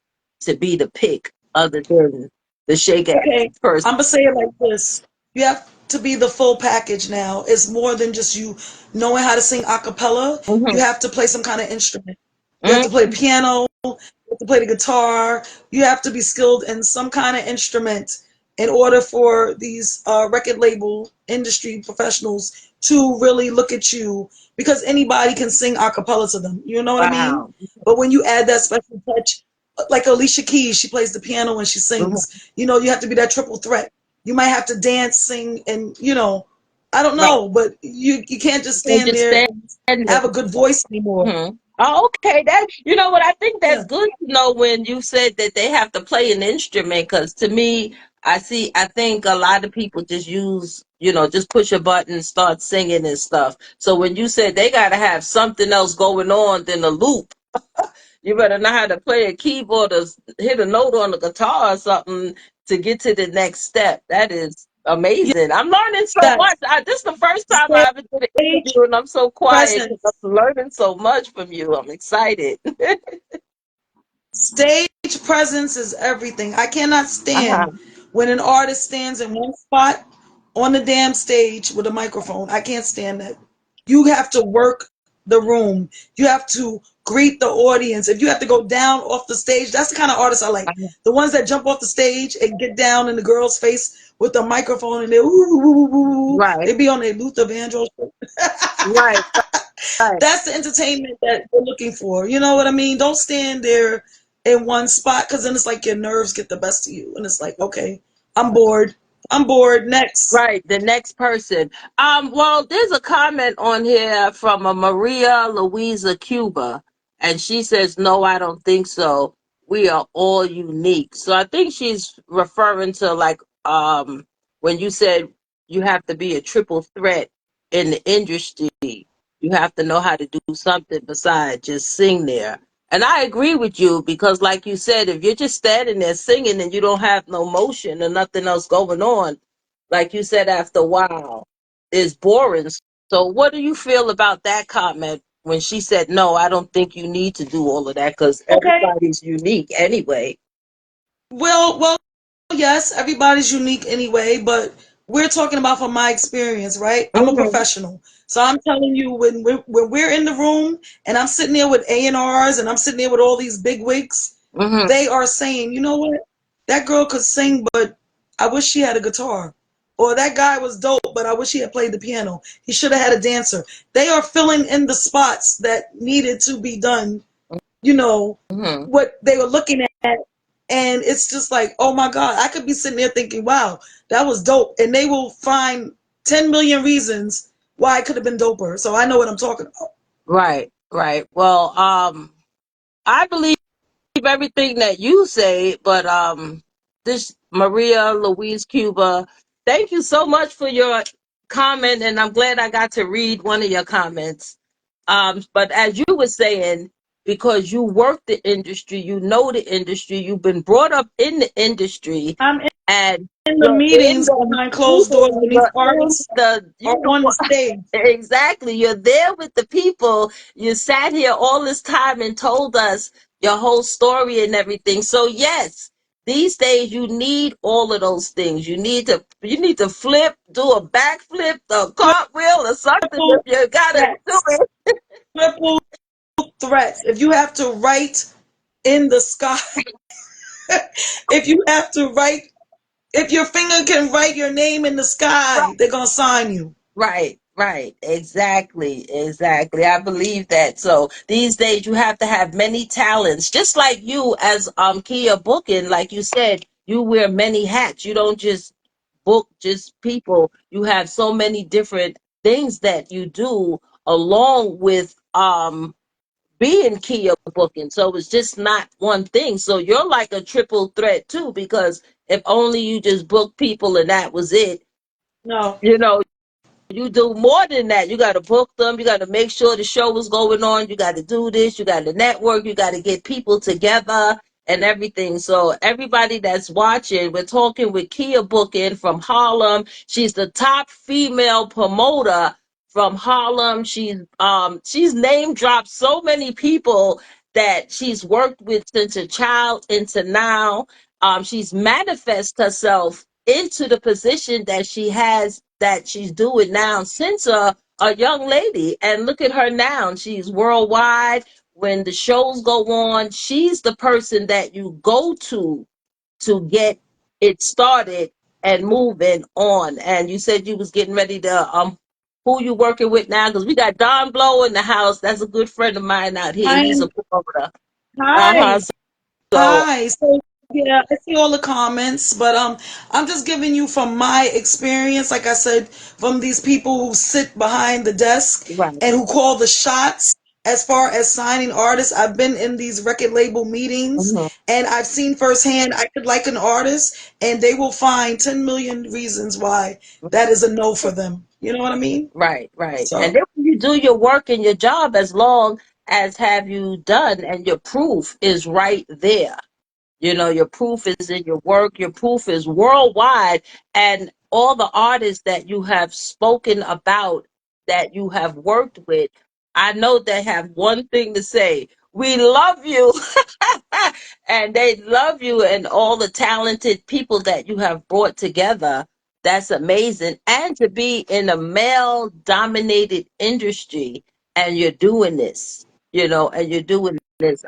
to be the pick other than the shake ass Okay, person? I'm gonna say it like this. You have to be the full package now. It's more than just you knowing how to sing a cappella. You Hmm. have to play some kind of instrument. You have to play the piano, you have to play the guitar. You have to be skilled in some kind of instrument in order for these record label industry professionals to really look at you because anybody can sing a cappella to them. You know what I mean? Wow. But when you add that special touch, like Alicia Keys, she plays the piano and she Mhm. sings. You know, you have to be that triple threat. You might have to dance, sing, and I don't Right. know, but you can't just And stand just there stand and there. have a good voice anymore. Mhm. Oh, okay. That you know what I think Yeah. that's good to know when you said that they have to play an instrument. Because to me, I think a lot of people just use just push a button, start singing and stuff. So when you said they got to have something else going on than a loop, you better know how to play a keyboard or hit a note on the guitar or something to get to the next step. That is amazing. I'm learning so Yes. much. This is the first time I ever did an Stage interview, and I'm so quiet because presence. I'm learning so much from you. I'm excited. Stage presence is everything. I cannot Uh-huh. stand when an artist stands in one spot on the damn stage with a microphone. I can't stand that. You have to work the room. You have to greet the audience. If you have to go down off the stage, that's the kind of artists I like. Uh-huh. The ones that jump off the stage and get down in the girl's face with the microphone and they ooh, ooh, ooh, ooh, ooh. Right, They be on their Luther Vandross. right, right, That's the entertainment that we're looking for. You know what I mean? Don't stand there in one spot because then it's like your nerves get the best of you. And it's like, okay, I'm bored. I'm bored. Next. right. The next person. Well, there's a comment on here from a Maria Luisa Cuba, and she says, "No, I don't think so. We are all unique." So I think she's referring to like when you said you have to be a triple threat in the industry. You have to know how to do something besides just sing there. And I agree with you because, like you said, if you're just standing there singing and you don't have no motion and nothing else going on, like you said, after a while, it's boring. So, what do you feel about that comment when she said, "No, I don't think you need to do all of that because Okay. everybody's unique anyway." Well, yes, everybody's unique anyway, but we're talking about from my experience, right? I'm a Hmm. professional. So I'm telling you, when we're in the room and I'm sitting there with A&Rs and I'm sitting there with all these big wigs, Hmm. they are saying, you know what? That girl could sing, but I wish she had a guitar. Or that guy was dope, but I wish he had played the piano. He should have had a dancer. They are filling in the spots that needed to be done, Hmm. what they were looking at. And it's just like, oh my God, I could be sitting there thinking, wow, that was dope. And they will find 10 million reasons why it could have been doper. So I know what I'm talking about. Right, right. Well, I believe everything that you say, but this Maria Louise Cuba, thank you so much for your comment, and I'm glad I got to read one of your comments. But as you were saying, because you work the industry, you know the industry, you've been brought up in the industry, I'm and in the you're in meetings the behind closed doors meeting, when these you're in artists the, are you know on the what, stage. exactly. You're there with the people. You sat here all this time and told us your whole story and everything. So yes, these days you need all of those things. You need to flip, do a backflip, a cartwheel, or something if Triple you gotta do threats. it. Triple threats. If you have to write in the sky, if you have to write, if your finger can write your name in the sky, they're gonna sign you. Right, right. Exactly, exactly. I believe that. So these days you have to have many talents. Just like you as Kia Booking, like you said, you wear many hats. You don't just book just people. You have so many different things that you do along with being Kia Booking. So it's just not one thing. So you're like a triple threat too, because if only you just book people and that was it, No. you know, you do more than that. You got to book them. You got to make sure the show is going on. You got to do this. You got to network. You got to get people together and everything. So everybody that's watching, we're talking with Kia Booking from Harlem. She's the top female promoter from Harlem. She's name dropped so many people that she's worked with since a child into now. She's manifest herself into the position that she has, that she's doing now since a young lady. And look at her now. She's worldwide. When the shows go on, she's the person that you go to get it started and moving on. And you said you was getting ready to who you working with now? Because we got Don Blow in the house. That's a good friend of mine out here. I He's a am. promoter. Uh-huh. Hi. So Hi. So yeah, I see all the comments, but I'm just giving you from my experience, like I said, from these people who sit behind the desk right. and who call the shots as far as signing artists. I've been in these record label meetings Mhm. and I've seen firsthand I could like an artist and they will find 10 million reasons why that is a no for them. You know what I mean? Right, right. And So then when you do your work and your job, as long as have you done and your proof is right there. You know, your proof is in your work, your proof is worldwide, and all the artists that you have spoken about, that you have worked with, I know they have one thing to say. We love you. And they love you and all the talented people that you have brought together. That's amazing. And to be in a male dominated industry and you're doing this, and you're doing this.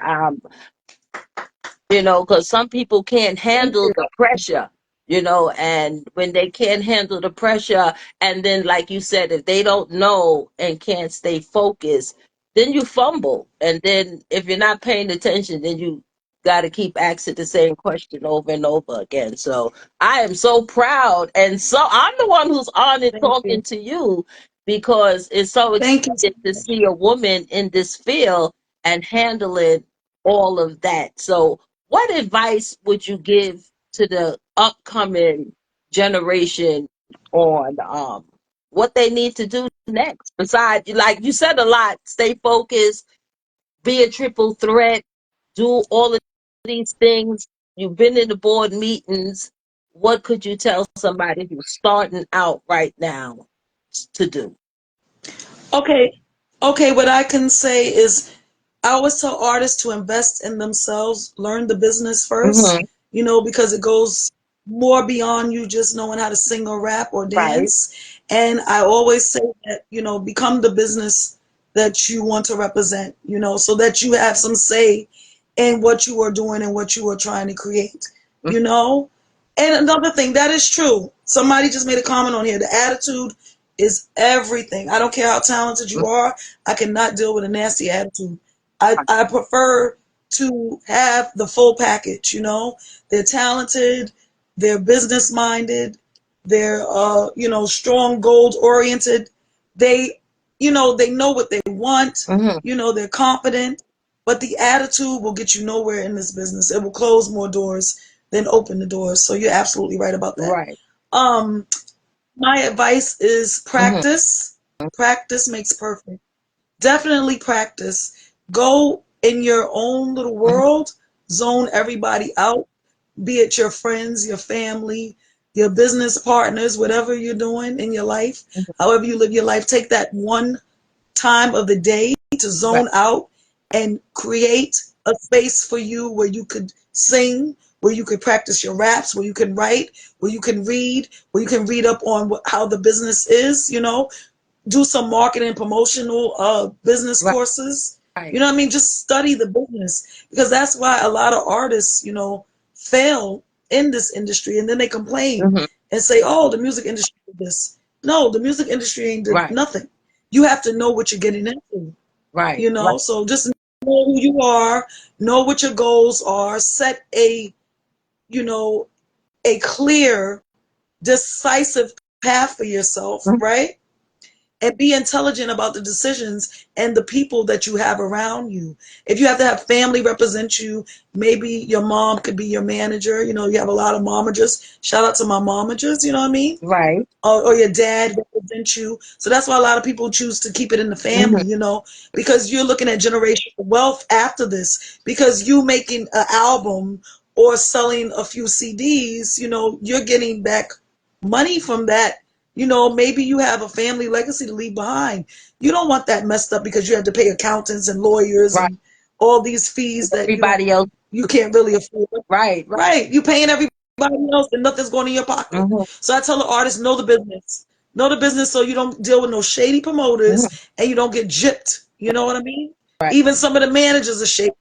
Because some people can't thank handle you. the pressure, and when they can't handle the pressure, and then, like you said, if they don't know and can't stay focused, then you fumble. And then if you're not paying attention, then you got to keep asking the same question over and over again. So I am so proud. And so I'm the one who's honored Thank talking you. to you because it's so Thank you so exciting to much. see a woman in this field and handling all of that. So what advice would you give to the upcoming generation on what they need to do next? Besides, like you said a lot, stay focused, be a triple threat, do all of these things. You've been in the board meetings. What could you tell somebody who's starting out right now to do? Okay. Okay, what I can say is I always tell artists to invest in themselves, learn the business first, Hmm. because it goes more beyond you just knowing how to sing or rap or Right. dance. And I always say that, become the business that you want to represent, so that you have some say in what you are doing and what you are trying to create, you know? And another thing, that is true. Somebody just made a comment on here. The attitude is everything. I don't care how talented you are. I cannot deal with a nasty attitude. I prefer to have the full package. They're talented, they're business minded, they're strong goals oriented. They know what they want, Hmm. they're confident, but the attitude will get you nowhere in this business. It will close more doors than open the doors. So you're absolutely right about that. Right. Um my advice is Hmm. practice. Practice makes perfect. Definitely practice. Go in your own little world, zone everybody out, be it your friends, your family, your business partners, whatever you're doing in your life, however you live your life, take that one time of the day to Right. zone out and create a space for you where you could sing, where you could practice your raps, where you can write, where you can read, where you can read up on how the business is, do some marketing and promotional business Right. courses. You Right. know what I mean? Just study the business, because that's why a lot of artists, fail in this industry, and then they complain Hmm. and say, "Oh, the music industry did this." No, the music industry ain't did Right. nothing. You have to know what you're getting into, Right. Right. So just know who you are, know what your goals are, set you know, a clear, decisive path for yourself, Mhm. right? And be intelligent about the decisions and the people that you have around you. If you have to have family represent you, maybe your mom could be your manager. You have a lot of momagers. Shout out to my momagers, you know what I mean? Right. Or your dad represents you. So that's why a lot of people choose to keep it in the Hmm. family, because you're looking at generational wealth after this. Because you making an album or selling a few CDs, you're getting back money from that. Maybe you have a family legacy to leave behind. You don't want that messed up because you have to pay accountants and lawyers Right. and all these fees that Everybody else. you can't really afford. Right. Right. Right. You paying everybody else and nothing's going in your pocket. Hmm. So I tell the artists, know the business. Know the business so you don't deal with no shady Hmm. promoters and you don't get gypped. You know what I mean? Right. Even some of the managers are shady.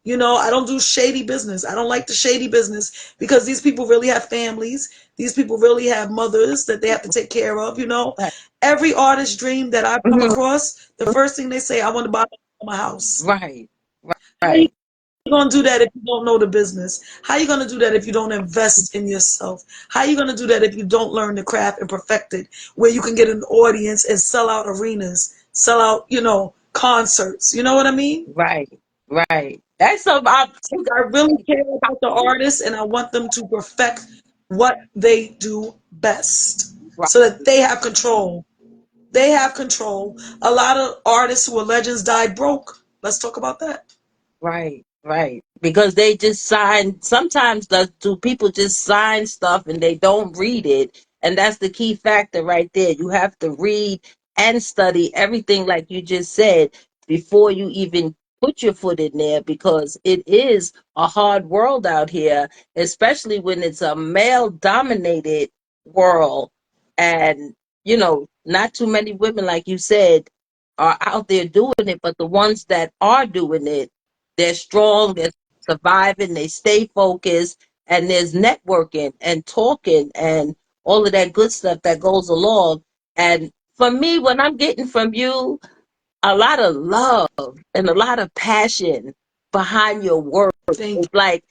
I don't do shady business. I don't like the shady business because these people really have families. These people really have mothers that they have to take care of. Right. Every artist dream that I've come Hmm. across, the first thing they say, I want to buy my house. Right. How you Right. gonna do that if you don't know the business? How you gonna do that if you don't invest in yourself? How you gonna do that if you don't learn the craft and perfect it, where you can get an audience and sell out arenas, sell out, concerts? You know what I mean? Right. Right. That's some. So I really care about the artists, and I want them to perfect what they do best, Right. so that they have control. They have control. A lot of artists who are legends died broke. Let's talk about that. Right, right. Because they just sign, sometimes do people just sign stuff and they don't read it. And that's the key factor right there. You have to read and study everything like you just said before you even put your foot in there, because it is a hard world out here, especially when it's a male dominated world. And, not too many women, like you said, are out there doing it, but the ones that are doing it, they're strong, they're surviving, they stay focused, and there's networking and talking and all of that good stuff that goes along. And for me, when I'm getting from you a lot of love and a lot of passion behind your work, Thank it's like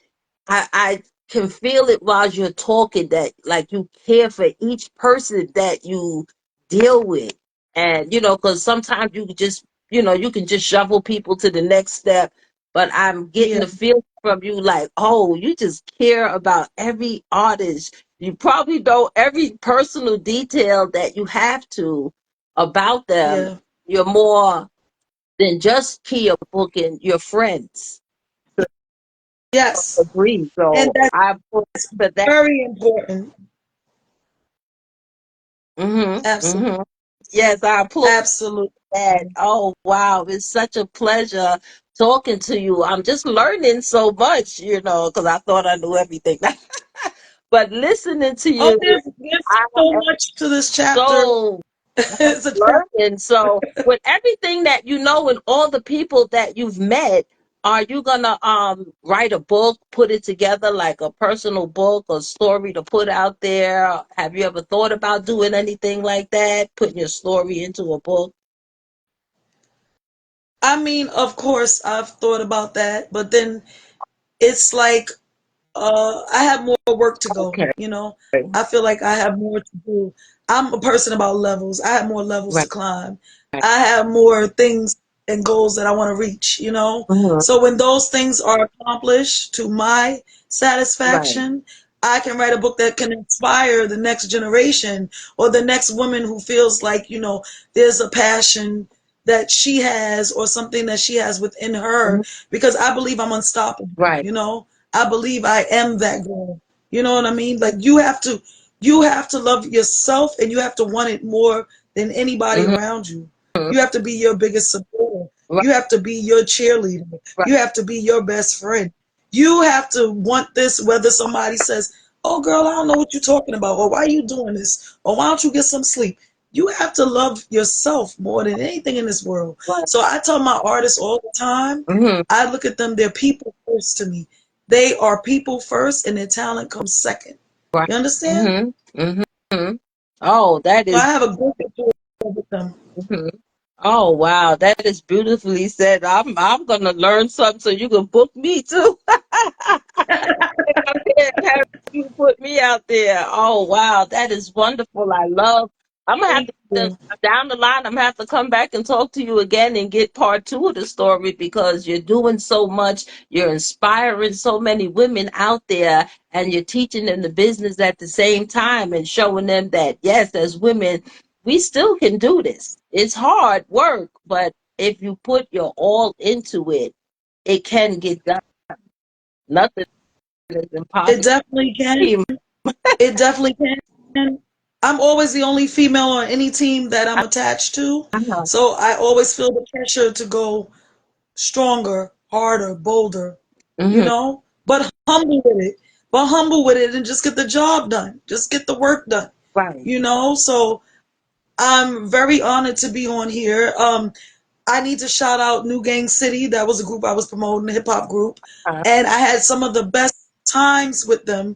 I can feel it while you're talking, that like you care for each person that you deal with. And because sometimes you can just shovel people to the next step, but I'm you. getting Yeah, the feel from you like, oh, you just care about every artist. You probably know every personal detail that you have to about them. yeah. You're more than just Kia booking your friends. Yes. Agree. And So that's I put for that. very important. Absolutely. Yes, I applaud Absolutely. that. Oh wow, it's such a pleasure talking to you. I'm just learning so much, because I thought I knew everything. But listening to Oh, you, there's I so am much to this chapter. so It's a chapter. learning. So with everything that you know and all the people that you've met, are you gonna write a book, put it together like a personal book or story to put out there? Have you ever thought about doing anything like that, putting your story into a book? I mean, of course, I've thought about that, but then it's like I have more work to Okay. go. I feel like I have more to do. I'm a person about levels. I have more levels to Right. climb. I have more things and goals that I want to reach. Mhm. So when those things are accomplished to my Right. satisfaction, I can write a book that can inspire the next generation or the next woman who feels like, there's a passion that she has or something that she has within her, because I believe I'm unstoppable. Right. You know, I believe I am that girl. You know what I mean? Like you have to love yourself, and you have to want it more than anybody Mm-hmm. around you. You have to be your biggest supporter. Right. You have to be your cheerleader. Right. You have to be your best friend. You have to want this whether somebody says, "Oh girl, I don't know what you're talking about," or "Why are you doing this?" or "Why don't you get some sleep?" You have to love yourself more than anything in this world. Right. So I tell my artists all the time, Mm-hmm. I look at them, they're people first to me. They are people first and their talent comes second. Right. You understand? Mm-hmm. Mm-hmm. Oh, that So I is. have a good rapport with them. Mhm. Oh wow, that is beautifully said. I'm gonna learn something so you can book me too. Out there and have you put me out there. Oh wow, that is wonderful. I love. I'm gonna have Thank you. down the line. I'm gonna have to come back and talk to you again and get part two of the story because you're doing so much. You're inspiring so many women out there, and you're teaching them the business at the same time and showing them that yes, as women, we still can do this. It's hard work, but if you put your all into it, it can get done. Nothing is It impossible. definitely can. It definitely can. I'm always the only female on any team that I'm attached to. Uh-huh. So I always feel the pressure to go stronger, harder, bolder, you Hmm. know, but humble with it. But humble with it and just get the job done. Just get the work done, Right. you know? So I'm very honored to be on here. I need to shout out New Gang City. That was a group I was promoting, a hip hop group. Uh, And I had some of the best times with them.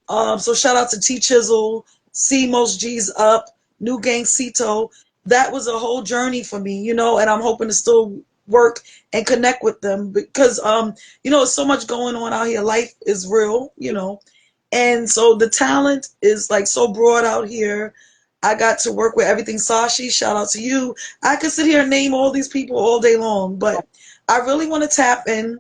So shout out to T Chisel, C Most G's Up, New Gang Cito. That was a whole journey for me, you know, and I'm hoping to still work and connect with them because you know, there's so much going on out here. Life is real, you know. And so the talent is like so broad out here. I got to work with everything Sashi. Shout out to you. I could sit here and name all these people all day long, but I really want to tap in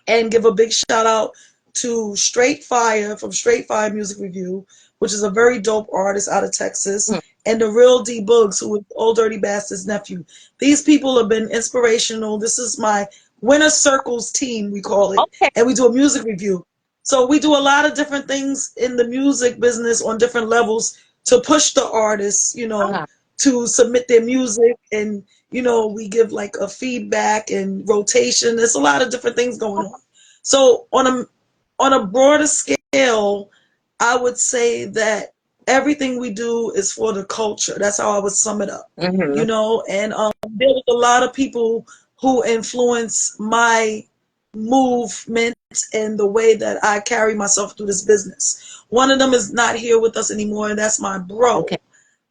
and give a big shout out to Straight Fire from Straight Fire Music Review, which is a very dope artist out of Texas, mm, and the Real D Bugs, who is Old Dirty Bastard's nephew. These people have been inspirational. This is my Winner Circles team, we call it, okay. and we do a music review. So we do a lot of different things in the music business on different levels to push the artists, you know, Uh-huh. to submit their music, and you know, we give like a feedback and rotation. There's a lot of different things going on. So on a broader scale, I would say that everything we do is for the culture. That's how I would sum it up. You Hmm. know, and there was a lot of people who influence my movement and the way that I carry myself through this business. One of them is not here with us anymore, and that's my Okay.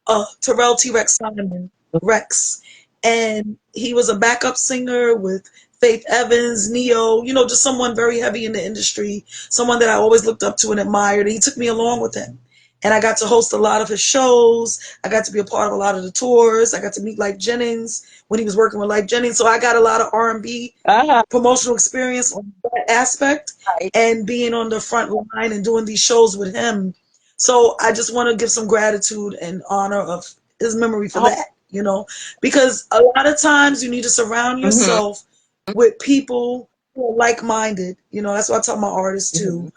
bro, Terrell T. Rex Simon Rex, and he was a backup singer with Faith Evans, Neo, you know, just someone very heavy in the industry, someone that I always looked up to and admired. And he took me along with him, and I got to host a lot of his shows. I got to be a part of a lot of the tours. I got to meet Lyfe Jennings when he was working with Lyfe Jennings, so I got a lot of R&B Uh-huh. promotional experience on that aspect Right. and being on the front line and doing these shows with him. So I just want to give some gratitude and honor of his memory for Oh. that, you know, because a lot of times you need to surround Hmm. yourself with people who are like-minded. You know, that's what I tell my artists too. Hmm.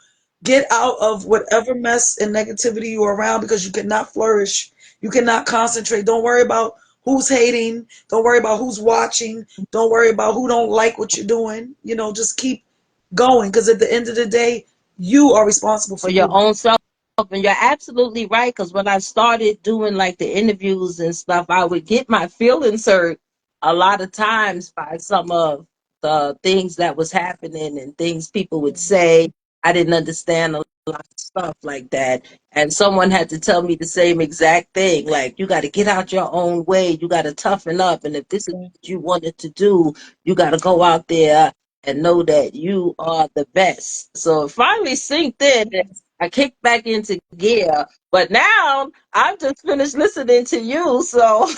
Get out of whatever mess and negativity you're around because you cannot flourish. You cannot concentrate. Don't worry about who's hating. Don't worry about who's watching. Don't worry about who don't like what you're doing. You know, just keep going because at the end of the day, you are responsible For for your you. own self. And you're absolutely right. Because when I started doing like the interviews and stuff, I would get my feelings hurt a lot of times by some of the things that was happening and things people would say. I didn't understand a lot of stuff like that. And someone had to tell me the same exact thing. Like, you got to get out your own way. You got to toughen up. And if this is what you wanted to do, you got to go out there and know that you are the best. So it finally sinked in. I kicked back into gear, but now I've just finished listening to you. So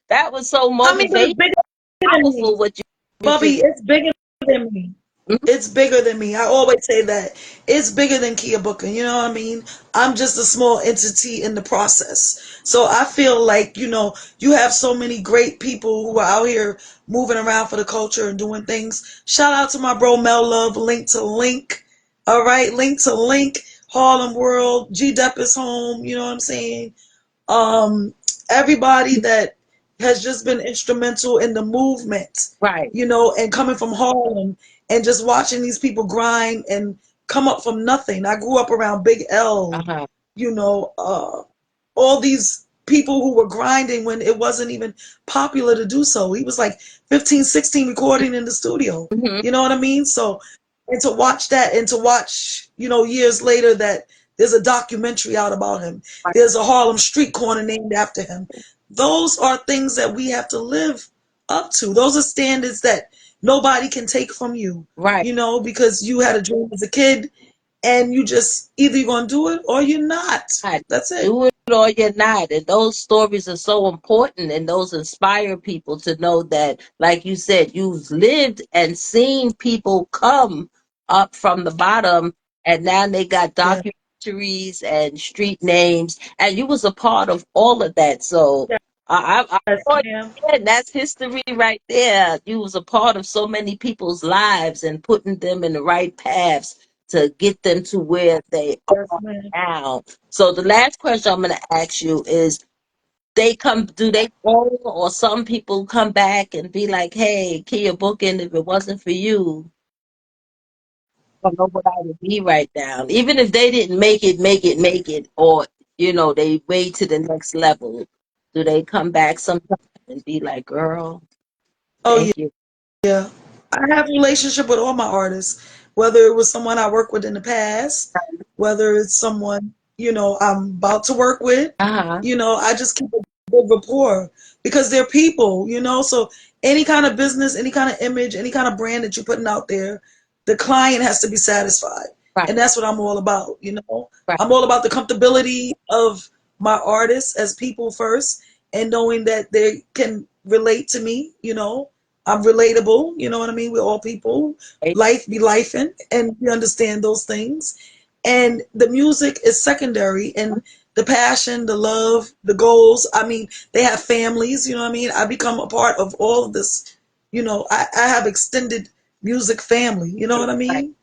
that was so I mean, 'cause it's motivating, bigger than me, powerful what you do for Bubby. you. It's bigger than me. It's bigger than me. I always say that it's bigger than Kia Booking. You know what I mean? I'm just a small entity in the process. So I feel like, you have so many great people who are out here moving around for the culture and doing things. Shout out to my bro Mel Love, Link to Link. All right, Link to Link, Harlem World, G Dep is home. You know what I'm saying? um, Everybody that has just been instrumental in the movement, Right. and coming from Harlem and just watching these people grind and come up from nothing. I grew up around Big L, Uh-huh. you know, uh, all these people who were grinding when it wasn't even popular to do so. He was like 15, 16 recording in the studio. Hmm. You know what I mean? So, and to watch that and to watch, years later that there's a documentary out about him. There's a Harlem street corner named after him. Those are things that we have to live up to. Those are standards that nobody can take from you, Right. because you had a dream as a kid and you just either you're going to do it or you're not. Right. That's it. Do it or you're not. And those stories are so important and those inspire people to know that, like you said, you've lived and seen people come up from the bottom and now they got Yeah. documentaries and street names and you was a part of all of that. So I Yes, thought, ma'am. yeah, that's history right there. You was a part of so many people's lives and putting them in the right paths to get them to where they Yes, are ma'am. now. So the last question I'm going to ask you is, do they go, or some people come back and be like, hey, Kia Booking, if it wasn't for you, I don't know what I would be right now. Even if they didn't make it, or, they wait to the next level, do they come back sometime and be like, girl, Oh, yeah. thank you? Yeah. I have a relationship with all my artists, whether it was someone I worked with in the past, whether it's someone, I'm about to work with. Uh-huh. I just keep a good rapport because they're people, so any kind of business, any kind of image, any kind of brand that you're putting out there, the client has to be satisfied. Right, And that's what I'm all about. right. I'm all about the comfortability of my artists as people first and knowing that they can relate to me. I'm relatable, you know what I mean? We're all people. Right. Life be lifing, and we understand those things. And the music is secondary, and the passion, the love, the goals. I mean, they have families, you know what I mean? I become a part of all of this. I have extended music family, you know what I Right. mean?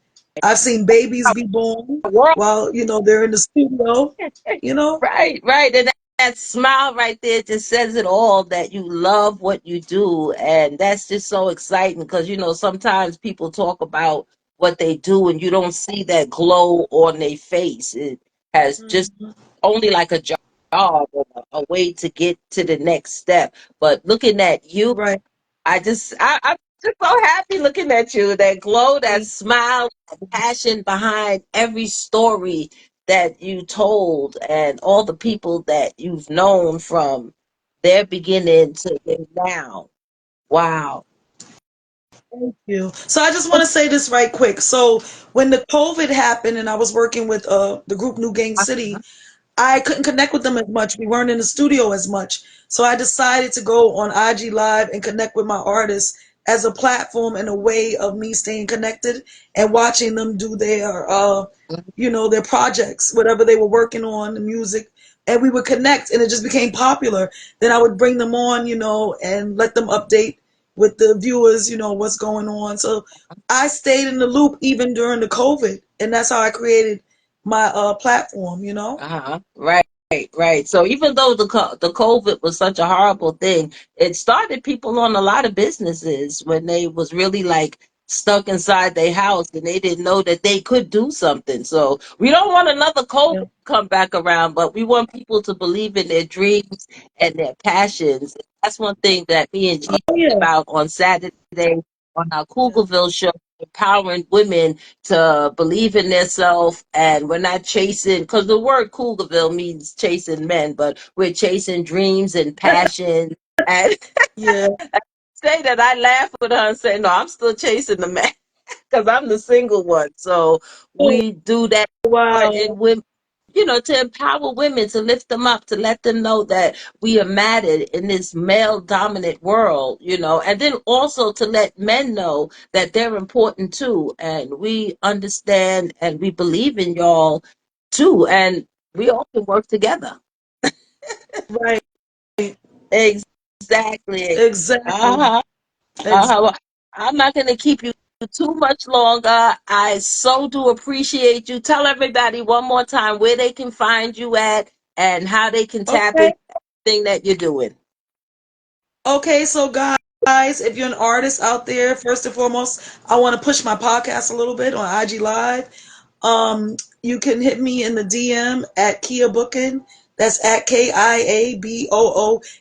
I've seen babies be born World. while, they're in the studio, you know? Right, right. And that smile right there just says it all, that you love what you do. And that's just so exciting because, sometimes people talk about what they do and you don't see that glow on their face. It has just Mhm. only like a job or a way to get to the next step. But looking at you, Right. I'm just so happy looking at you. That glow, that smile, that passion behind every story that you told, and all the people that you've known from their beginning to their now. Wow. Thank you. So I just want to say this right quick. So when the COVID happened and I was working with the group New Gang City, I couldn't connect with them as much. We weren't in the studio as much. So I decided to go on IG Live and connect with my artists as a platform and a way of me staying connected and watching them do their projects, whatever they were working on, the music. And we would connect and it just became popular. Then I would bring them on, and let them update with the viewers, what's going on. So I stayed in the loop even during the COVID. And that's how I created my platform. Uh-huh. Right, right. So even though the COVID was such a horrible thing, it started people on a lot of businesses when they was really like stuck inside their house and they didn't know that they could do something. So we don't want another COVID Yeah. to come back around, but we want people to believe in their dreams and their passions. That's one thing that me and G Oh talked yeah. about on Saturday on our Yeah. Cougarville show, empowering women to believe in themselves, and we're not chasing, because the word Cougarville means chasing men, but we're chasing dreams and passion. And Yeah. say that, I laugh with her and say, no, I'm still chasing the man because I'm the single one. So Oh, we do that wow. in women. to empower women, to lift them up, to let them know that we are mattered in this male dominant world, and then also to let men know that they're important too. And we understand and we believe in y'all too. And we all can work together. Right. Exactly. Exactly. Uh-huh. Well, I'm not going to keep you too much longer. I so do appreciate you. Tell everybody one more time where they can find you at and how they can tap Okay. into everything that you're doing. Okay, so guys, if you're an artist out there, first and foremost, I want to push my podcast a little bit on IG Live. You can hit me in the DM at Kia Booking. That's at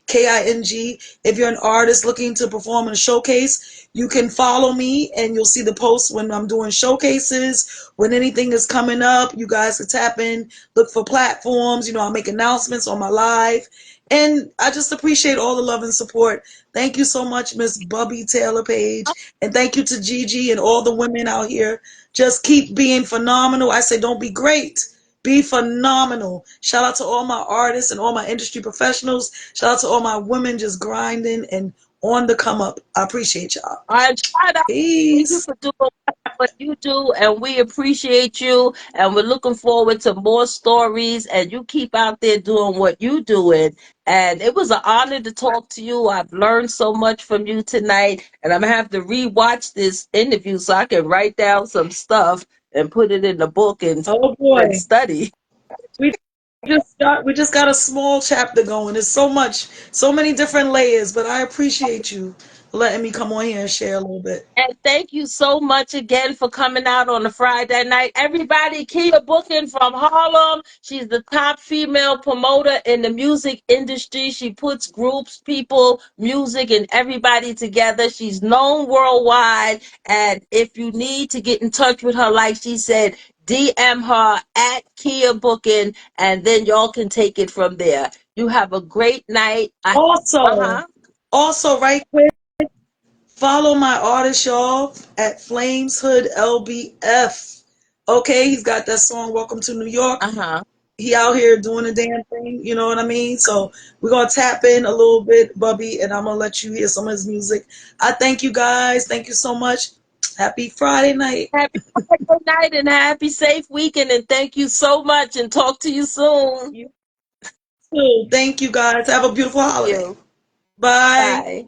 KIABOOKING. If you're an artist looking to perform in a showcase, you can follow me and you'll see the posts when I'm doing showcases, when anything is coming up. You guys can tap in, look for platforms. I'll make announcements on my live. And I just appreciate all the love and support. Thank you so much, Miss Bubby Taylor Page. And thank you to Gigi and all the women out here. Just keep being phenomenal. I say don't be great. Be phenomenal. Shout out to all my artists and all my industry professionals. Shout out to all my women just grinding and on the come up. I appreciate y'all. And shout out to you Peace. for doing what you do, and we appreciate you. And we're looking forward to more stories. And you keep out there doing what you doing. And it was an honor to talk to you. I've learned so much from you tonight, and I'm gonna have to rewatch this interview so I can write down some stuff and put it in the book Oh and boy. study. We we just got a small chapter going. There's so much, so many different layers, but I appreciate you letting me come on here and share a little bit. And thank you so much again for coming out on a Friday night. Everybody, Kia Booking from Harlem. She's the top female promoter in the music industry. She puts groups, people, music, and everybody together. She's known worldwide. And if you need to get in touch with her, like she said, DM her at Kia Booking, and then y'all can take it from there. You have a great night. Also, Uh-huh. also, right quick, follow my artist, y'all, at Flames Hood LBF. Okay, he's got that song "Welcome to New York." Uh-huh. He out here doing the damn thing, you know what I mean? So we're gonna tap in a little bit, Bubby, and I'm gonna let you hear some of his music. I thank you guys. Thank you so much. Happy Friday night. Happy Friday night and happy safe weekend, and thank you so much, and talk to you soon. You too. Thank you guys. Have a beautiful holiday. You. Bye. Bye.